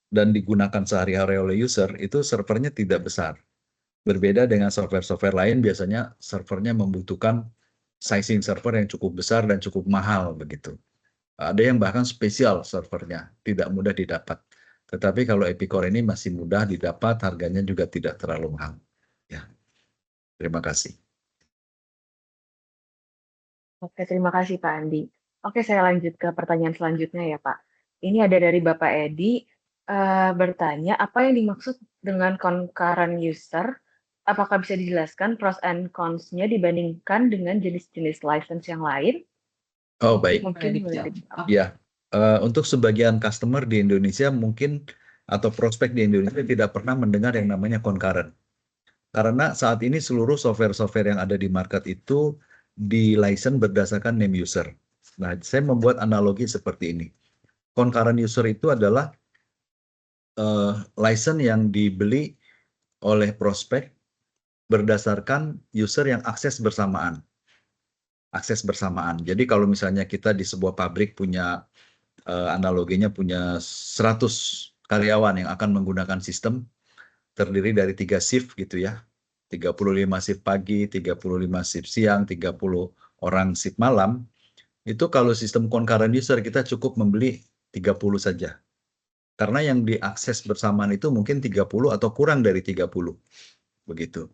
dan digunakan sehari-hari oleh user, itu servernya tidak besar. Berbeda dengan software-software lain, biasanya servernya membutuhkan sizing server yang cukup besar dan cukup mahal begitu. Ada yang bahkan spesial servernya, tidak mudah didapat. Tetapi kalau Epicor ini masih mudah didapat, harganya juga tidak terlalu mahal. Ya, terima kasih. Oke, terima kasih Pak Andi. Oke, saya lanjut ke pertanyaan selanjutnya ya Pak. Ini ada dari Bapak Edi, bertanya, apa yang dimaksud dengan concurrent user? Apakah bisa dijelaskan pros and cons-nya dibandingkan dengan jenis-jenis license yang lain? Oh, baik. Mungkin boleh dijawab. Ya, untuk sebagian customer di Indonesia mungkin atau prospek di Indonesia tidak pernah mendengar yang namanya concurrent. Karena saat ini seluruh software-software yang ada di market itu di license berdasarkan name user. Nah, saya membuat analogi seperti ini. Concurrent user itu adalah license yang dibeli oleh prospek berdasarkan user yang akses bersamaan. Akses bersamaan. Jadi kalau misalnya kita di sebuah pabrik punya analoginya punya 100 karyawan yang akan menggunakan sistem terdiri dari 3 shift gitu ya. 35 shift pagi, 35 shift siang, 30 orang shift malam. Itu kalau sistem concurrent user kita cukup membeli 30 saja. Karena yang diakses bersamaan itu mungkin 30 atau kurang dari 30. Begitu.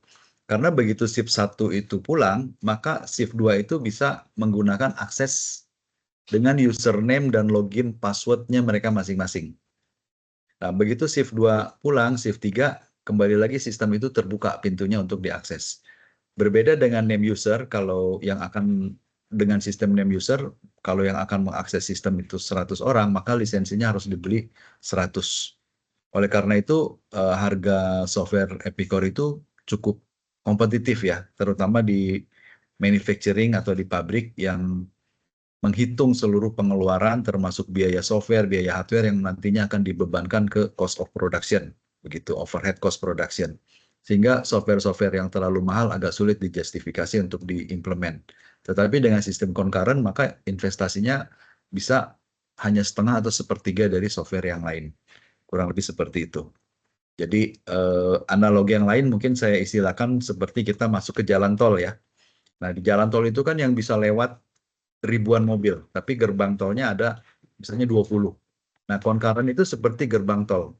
Karena begitu shift 1 itu pulang, maka shift 2 itu bisa menggunakan akses dengan username dan login passwordnya mereka masing-masing. Nah, begitu shift 2 pulang, shift 3 kembali lagi sistem itu terbuka pintunya untuk diakses. Berbeda dengan name user, kalau yang akan dengan sistem name user, kalau yang akan mengakses sistem itu 100 orang, maka lisensinya harus dibeli 100. Oleh karena itu, harga software Epicor itu cukup kompetitif ya, terutama di manufacturing atau di pabrik yang menghitung seluruh pengeluaran termasuk biaya software, biaya hardware yang nantinya akan dibebankan ke cost of production, begitu overhead cost production. Sehingga software-software yang terlalu mahal agak sulit dijustifikasi untuk diimplement. Tetapi dengan sistem concurrent maka investasinya bisa hanya setengah atau sepertiga dari software yang lain. Kurang lebih seperti itu. Jadi analogi yang lain mungkin saya istilahkan seperti kita masuk ke jalan tol ya. Nah di jalan tol itu kan yang bisa lewat ribuan mobil, tapi gerbang tolnya ada misalnya 20. Nah, concurrent itu seperti gerbang tol.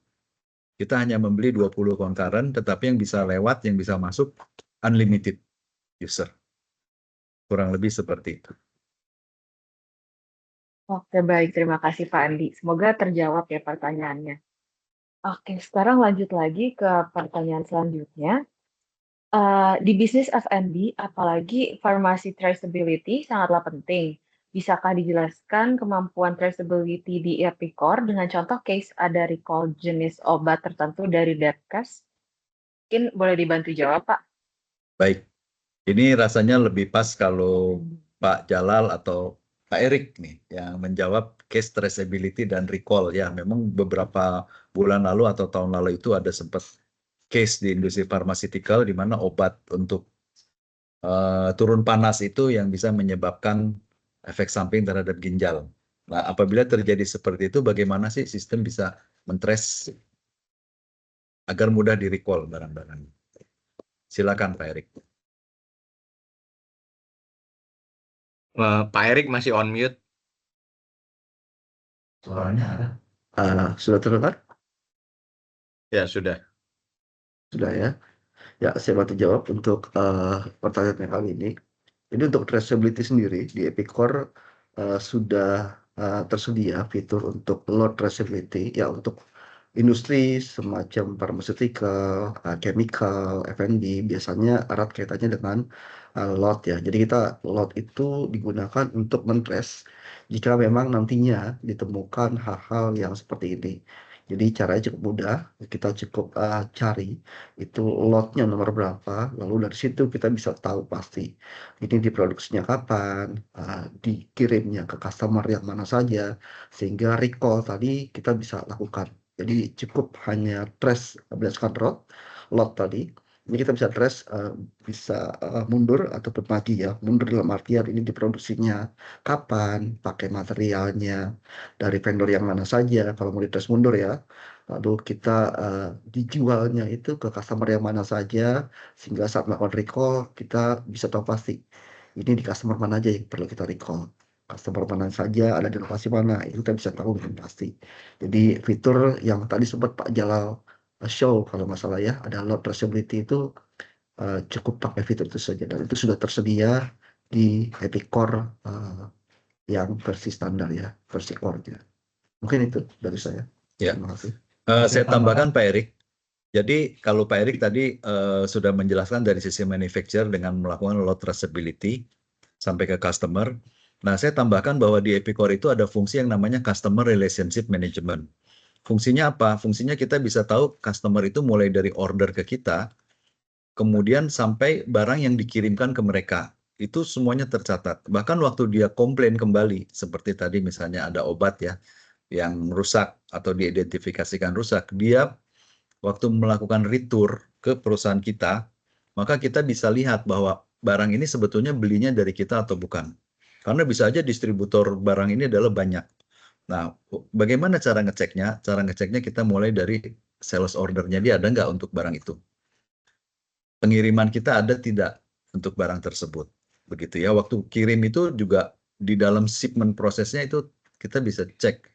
Kita hanya membeli 20 concurrent, tetapi yang bisa lewat, yang bisa masuk, unlimited user. Kurang lebih seperti itu. Oke, baik. Terima kasih Pak Andi. Semoga terjawab ya pertanyaannya. Oke, sekarang lanjut lagi ke pertanyaan selanjutnya. Di bisnis F&B, apalagi pharmacy traceability sangatlah penting. Bisakah dijelaskan kemampuan traceability di Epicor dengan contoh case ada recall jenis obat tertentu dari Depkes? Mungkin boleh dibantu jawab, Pak. Baik, ini rasanya lebih pas kalau Pak Jalal atau Pak Erik nih yang menjawab case traceability dan recall. Ya, memang beberapa bulan lalu atau tahun lalu itu ada sempat case di industri pharmaceutical di mana obat untuk turun panas itu yang bisa menyebabkan efek samping terhadap ginjal. Nah, apabila terjadi seperti itu, bagaimana sih sistem bisa men-trace agar mudah di-recall barang-barang? Silakan Pak Erik. Pak Erik masih on mute. Suaranya ada. Sudah terdengar? Ya, sudah. Sudah ya. Ya, saya bantu jawab untuk pertanyaan yang kali ini. Jadi untuk traceability sendiri di Epicor sudah tersedia fitur untuk load traceability ya untuk industri semacam pharmaceutical, chemical, F&B biasanya erat kaitannya dengan lot ya. Jadi kita lot itu digunakan untuk men-trace jika memang nantinya ditemukan hal-hal yang seperti ini. Jadi caranya cukup mudah, kita cukup cari itu lotnya nomor berapa, lalu dari situ kita bisa tahu pasti ini diproduksinya kapan, dikirimnya ke customer yang mana saja, sehingga recall tadi kita bisa lakukan. Jadi cukup hanya trace berdasarkan lot tadi. Ini kita bisa trace, bisa mundur ataupun maju ya. Mundur dalam artian ini diproduksinya kapan, pakai materialnya dari vendor yang mana saja, kalau mau di-trace mundur ya. Lalu kita dijualnya itu ke customer yang mana saja, sehingga saat melakukan recall kita bisa tahu pasti ini di customer mana aja yang perlu kita recall. Customer mana saja ada di lokasi mana, itu kita bisa tahu dengan pasti. Jadi fitur yang tadi sempat Pak Jalal show kalau nggak salah ya, ada load traceability itu cukup pakai fitur itu saja dan itu sudah tersedia di Epic Core yang versi standar ya, versi core-nya. Mungkin itu dari saya. Ya. Terima kasih. Saya tambahkan Pak Erik. Jadi kalau Pak Erik tadi sudah menjelaskan dari sisi manufacturer dengan melakukan load traceability sampai ke customer. Nah, saya tambahkan bahwa di Epicor itu ada fungsi yang namanya Customer Relationship Management. Fungsinya apa? Fungsinya kita bisa tahu customer itu mulai dari order ke kita, kemudian sampai barang yang dikirimkan ke mereka. Itu semuanya tercatat. Bahkan waktu dia komplain kembali, seperti tadi misalnya ada obat ya, yang rusak atau diidentifikasikan rusak, dia waktu melakukan retur ke perusahaan kita, maka kita bisa lihat bahwa barang ini sebetulnya belinya dari kita atau bukan. Karena bisa aja distributor barang ini adalah banyak. Nah, bagaimana cara ngeceknya? Cara ngeceknya kita mulai dari sales ordernya dia ada nggak untuk barang itu. Pengiriman kita ada tidak untuk barang tersebut. Begitu ya, waktu kirim itu juga di dalam shipment prosesnya itu kita bisa cek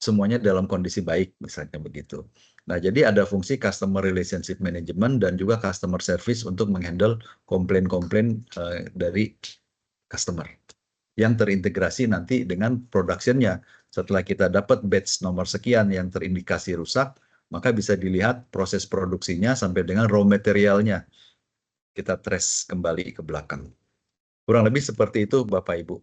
semuanya dalam kondisi baik, misalnya begitu. Nah, jadi ada fungsi customer relationship management dan juga customer service untuk menghandle komplain-komplain dari customer yang terintegrasi nanti dengan production-nya. Setelah kita dapat batch nomor sekian yang terindikasi rusak, maka bisa dilihat proses produksinya sampai dengan raw materialnya. Kita trace kembali ke belakang. Kurang lebih seperti itu, Bapak Ibu.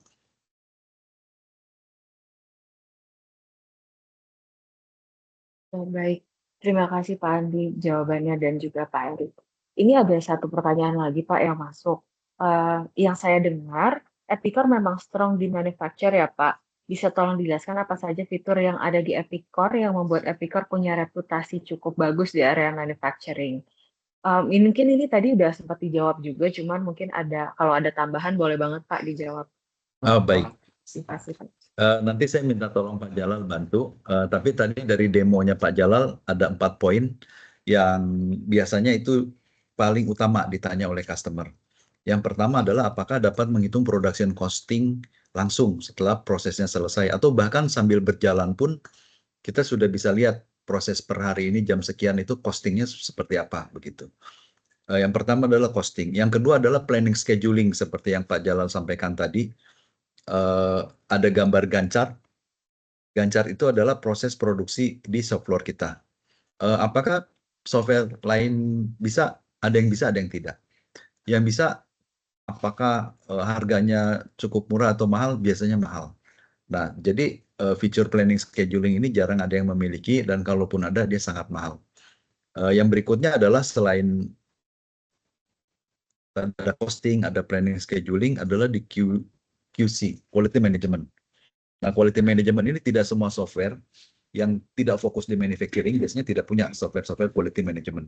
Baik, terima kasih Pak Andi jawabannya dan juga Pak Erik. Ini ada satu pertanyaan lagi Pak yang masuk. Yang saya dengar, Epicor memang strong di manufacture ya Pak. Bisa tolong dijelaskan apa saja fitur yang ada di Epicor yang membuat Epicor punya reputasi cukup bagus di area manufacturing. Mungkin ini tadi udah sempat dijawab juga, cuman mungkin kalau ada tambahan boleh banget Pak dijawab. Baik. Terima kasih. Nanti saya minta tolong Pak Jalal bantu, tapi tadi dari demonya Pak Jalal ada 4 poin yang biasanya itu paling utama ditanya oleh customer. Yang pertama adalah apakah dapat menghitung production costing langsung setelah prosesnya selesai, atau bahkan sambil berjalan pun kita sudah bisa lihat proses per hari ini jam sekian itu costingnya seperti apa begitu. Yang pertama adalah costing, yang kedua adalah planning scheduling seperti yang Pak Jalal sampaikan tadi. Ada gambar gancar. Gancar itu adalah proses produksi di shop floor kita. Apakah software lain bisa? Ada yang bisa, ada yang tidak. Yang bisa, apakah harganya cukup murah atau mahal? Biasanya mahal. Nah, jadi feature planning scheduling ini jarang ada yang memiliki, dan kalaupun ada, dia sangat mahal. Yang berikutnya adalah selain ada costing, ada planning scheduling, adalah di QC, quality management. Nah, quality management ini tidak semua software yang tidak fokus di manufacturing biasanya tidak punya software quality management.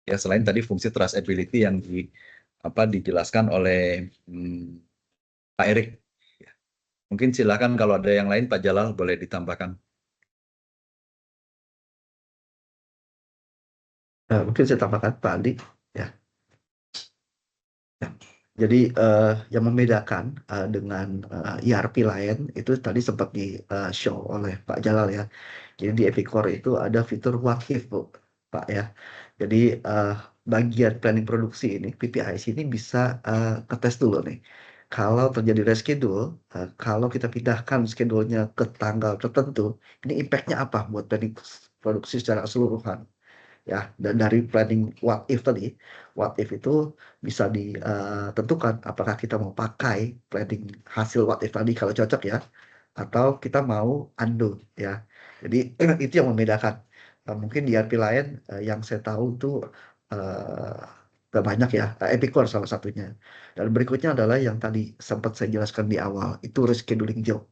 Ya, selain tadi fungsi traceability yang dijelaskan oleh Pak Erik. Mungkin silakan kalau ada yang lain Pak Jalal boleh ditambahkan. Mungkin saya tambahkan Pak Andi. Ya. Jadi yang membedakan dengan ERP lain itu tadi sempat di show oleh Pak Jalal ya. Jadi di Epicor itu ada fitur what if Pak ya. Jadi bagian planning produksi ini PPIC ini bisa ketes dulu nih. Kalau terjadi reschedule, kalau kita pindahkan schedule-nya ke tanggal tertentu, ini impact-nya apa buat planning produksi secara keseluruhan. Ya, dan dari planning what if tadi, what if itu bisa ditentukan apakah kita mau pakai planning hasil what if tadi kalau cocok ya, atau kita mau undo ya. Jadi itu yang membedakan. mungkin di ERP lain yang saya tahu tuh nggak banyak ya, Epicor salah satunya. Dan berikutnya adalah yang tadi sempat saya jelaskan di awal, itu rescheduling job.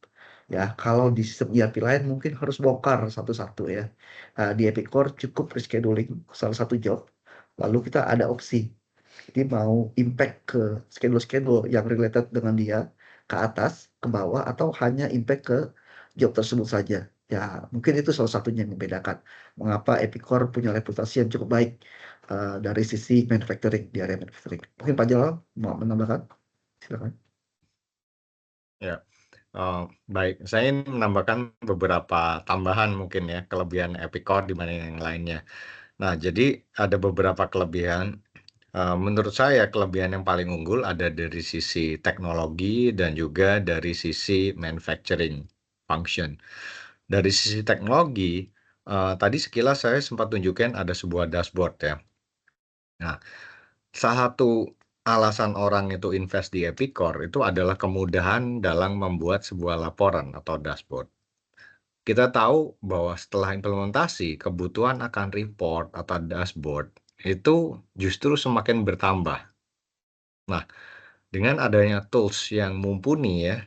Ya, kalau di sistem ERP lain mungkin harus bongkar satu-satu ya. Di Epicor cukup rescheduling salah satu job, lalu kita ada opsi. Jadi mau impact ke schedule-schedule yang related dengan dia ke atas, ke bawah, atau hanya impact ke job tersebut saja. Ya, mungkin itu salah satunya yang membedakan mengapa Epicor punya reputasi yang cukup baik dari sisi manufacturing, di area manufacturing. Mungkin Pak Jalal mau menambahkan? Silakan. Ya, baik. Saya ingin menambahkan beberapa tambahan mungkin ya, kelebihan Epicor dibanding yang lainnya. Nah, jadi ada beberapa kelebihan. Menurut saya kelebihan yang paling unggul ada dari sisi teknologi dan juga dari sisi manufacturing function. Dari sisi teknologi, tadi sekilas saya sempat tunjukkan ada sebuah dashboard ya. Nah, salah satu alasan orang itu invest di Epicor itu adalah kemudahan dalam membuat sebuah laporan atau dashboard. Kita tahu bahwa setelah implementasi, kebutuhan akan report atau dashboard itu justru semakin bertambah. Nah, dengan adanya tools yang mumpuni ya,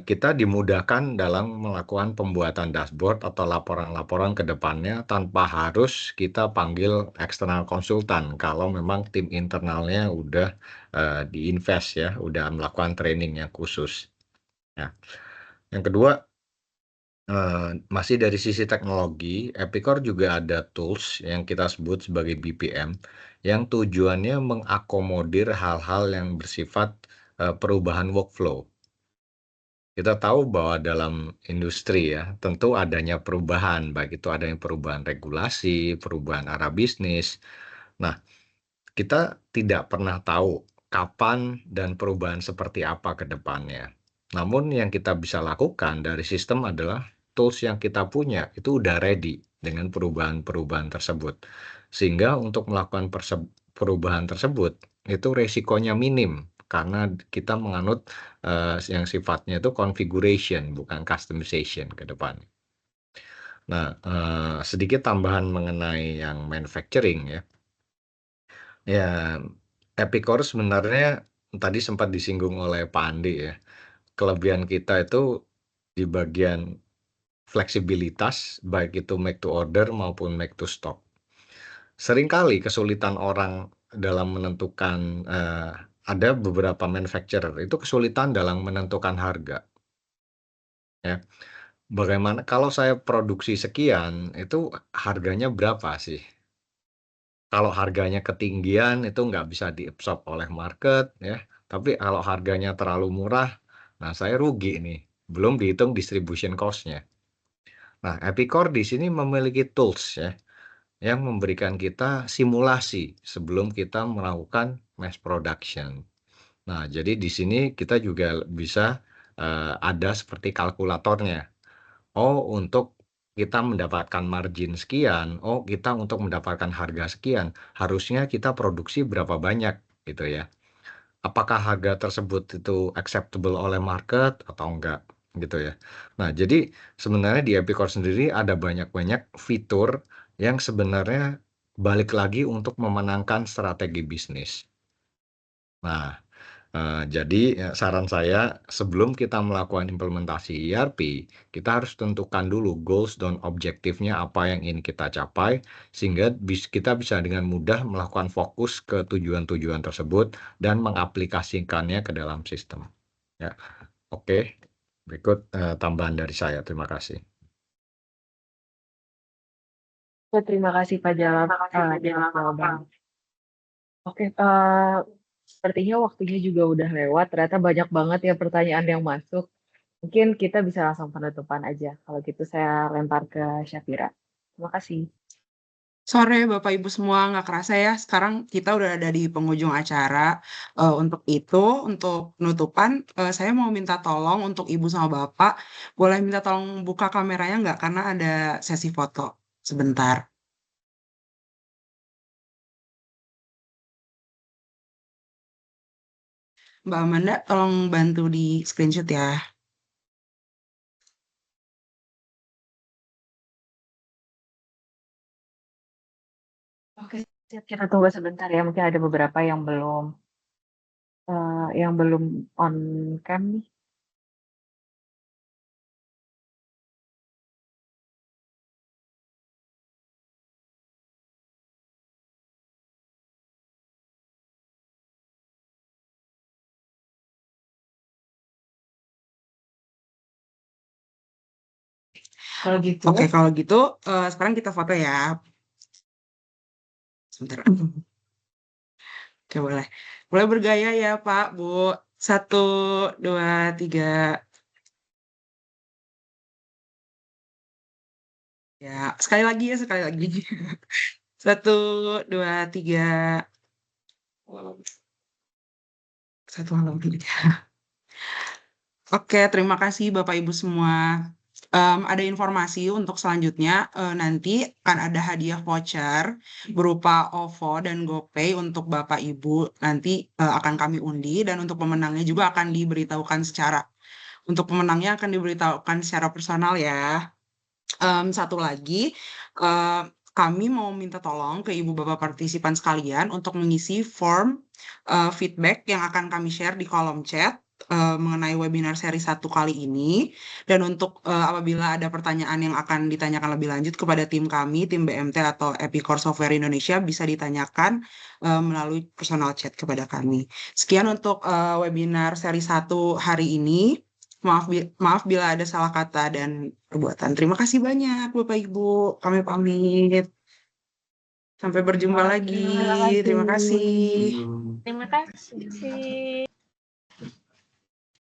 kita dimudahkan dalam melakukan pembuatan dashboard atau laporan-laporan ke depannya tanpa harus kita panggil eksternal konsultan kalau memang tim internalnya udah di-invest ya, udah melakukan training yang khusus. Ya. Yang kedua, masih dari sisi teknologi, Epicor juga ada tools yang kita sebut sebagai BPM yang tujuannya mengakomodir hal-hal yang bersifat perubahan workflow. Kita tahu bahwa dalam industri ya, tentu adanya perubahan, baik itu adanya perubahan regulasi, perubahan arah bisnis. Nah, kita tidak pernah tahu kapan dan perubahan seperti apa ke depannya. Namun yang kita bisa lakukan dari sistem adalah tools yang kita punya itu udah ready dengan perubahan-perubahan tersebut. Sehingga untuk melakukan perubahan tersebut itu resikonya minim karena kita menganut yang sifatnya itu configuration bukan customization ke depan. Nah, sedikit tambahan mengenai yang manufacturing ya. Ya, Epicor sebenarnya tadi sempat disinggung oleh Pak Andi ya. Kelebihan kita itu di bagian fleksibilitas, baik itu make to order maupun make to stock. Seringkali kesulitan orang dalam menentukan, ada beberapa manufacturer itu kesulitan dalam menentukan harga. Ya, bagaimana kalau saya produksi sekian, itu harganya berapa sih? Kalau harganya ketinggian itu nggak bisa diabsorb oleh market ya, tapi kalau harganya terlalu murah, nah saya rugi nih, belum dihitung distribution cost-nya. Nah, Epicor di sini memiliki tools ya, yang memberikan kita simulasi sebelum kita melakukan mass production. Nah, jadi di sini kita juga bisa ada seperti kalkulatornya. Oh, untuk kita mendapatkan margin sekian, oh kita untuk mendapatkan harga sekian, harusnya kita produksi berapa banyak gitu ya. Apakah harga tersebut itu acceptable oleh market atau enggak gitu ya. Nah, jadi sebenarnya di Epicor sendiri ada banyak-banyak fitur yang sebenarnya balik lagi untuk memenangkan strategi bisnis. Nah, jadi saran saya sebelum kita melakukan implementasi ERP, kita harus tentukan dulu goals dan objektifnya apa yang ingin kita capai sehingga kita bisa dengan mudah melakukan fokus ke tujuan-tujuan tersebut dan mengaplikasikannya ke dalam sistem. Ya, oke. Berikut tambahan dari saya. Terima kasih. Terima kasih Pak Jalal. Oke, sepertinya waktunya juga udah lewat. Ternyata banyak banget ya pertanyaan yang masuk. Mungkin kita bisa langsung penutupan aja. Kalau gitu saya lempar ke Syafira. Terima kasih. Sore Bapak Ibu semua, nggak kerasa ya sekarang kita udah ada di penghujung acara. Untuk itu, untuk penutupan, saya mau minta tolong untuk Ibu sama Bapak, boleh minta tolong buka kameranya nggak? Karena ada sesi foto, sebentar. Mbak Amanda, tolong bantu di screenshot ya. Siap, kita tunggu sebentar ya, mungkin ada beberapa yang belum on cam nih. Kalau gitu, Oke, kalau gitu sekarang kita foto ya. Sebentar. Oke, boleh. Boleh bergaya ya, Pak, Bu. 1, 2, 3. Ya, sekali lagi ya, sekali lagi. 1, 2, 3. 1, 2, 3. Oke, terima kasih Bapak Ibu semua. Ada informasi untuk selanjutnya, nanti akan ada hadiah voucher berupa OVO dan GoPay untuk Bapak Ibu. Nanti akan kami undi dan untuk pemenangnya juga akan diberitahukan secara personal ya. Satu lagi, kami mau minta tolong ke Ibu Bapak partisipan sekalian untuk mengisi form feedback yang akan kami share di kolom chat mengenai webinar seri 1 kali ini. Dan untuk apabila ada pertanyaan yang akan ditanyakan lebih lanjut kepada tim kami, tim BMT atau Epicor Software Indonesia, bisa ditanyakan melalui personal chat kepada kami. Sekian untuk webinar seri 1 hari ini. Maaf bila ada salah kata dan perbuatan. Terima kasih banyak Bapak Ibu. Kami pamit. Sampai berjumpa lagi. Terima kasih. Terima kasih.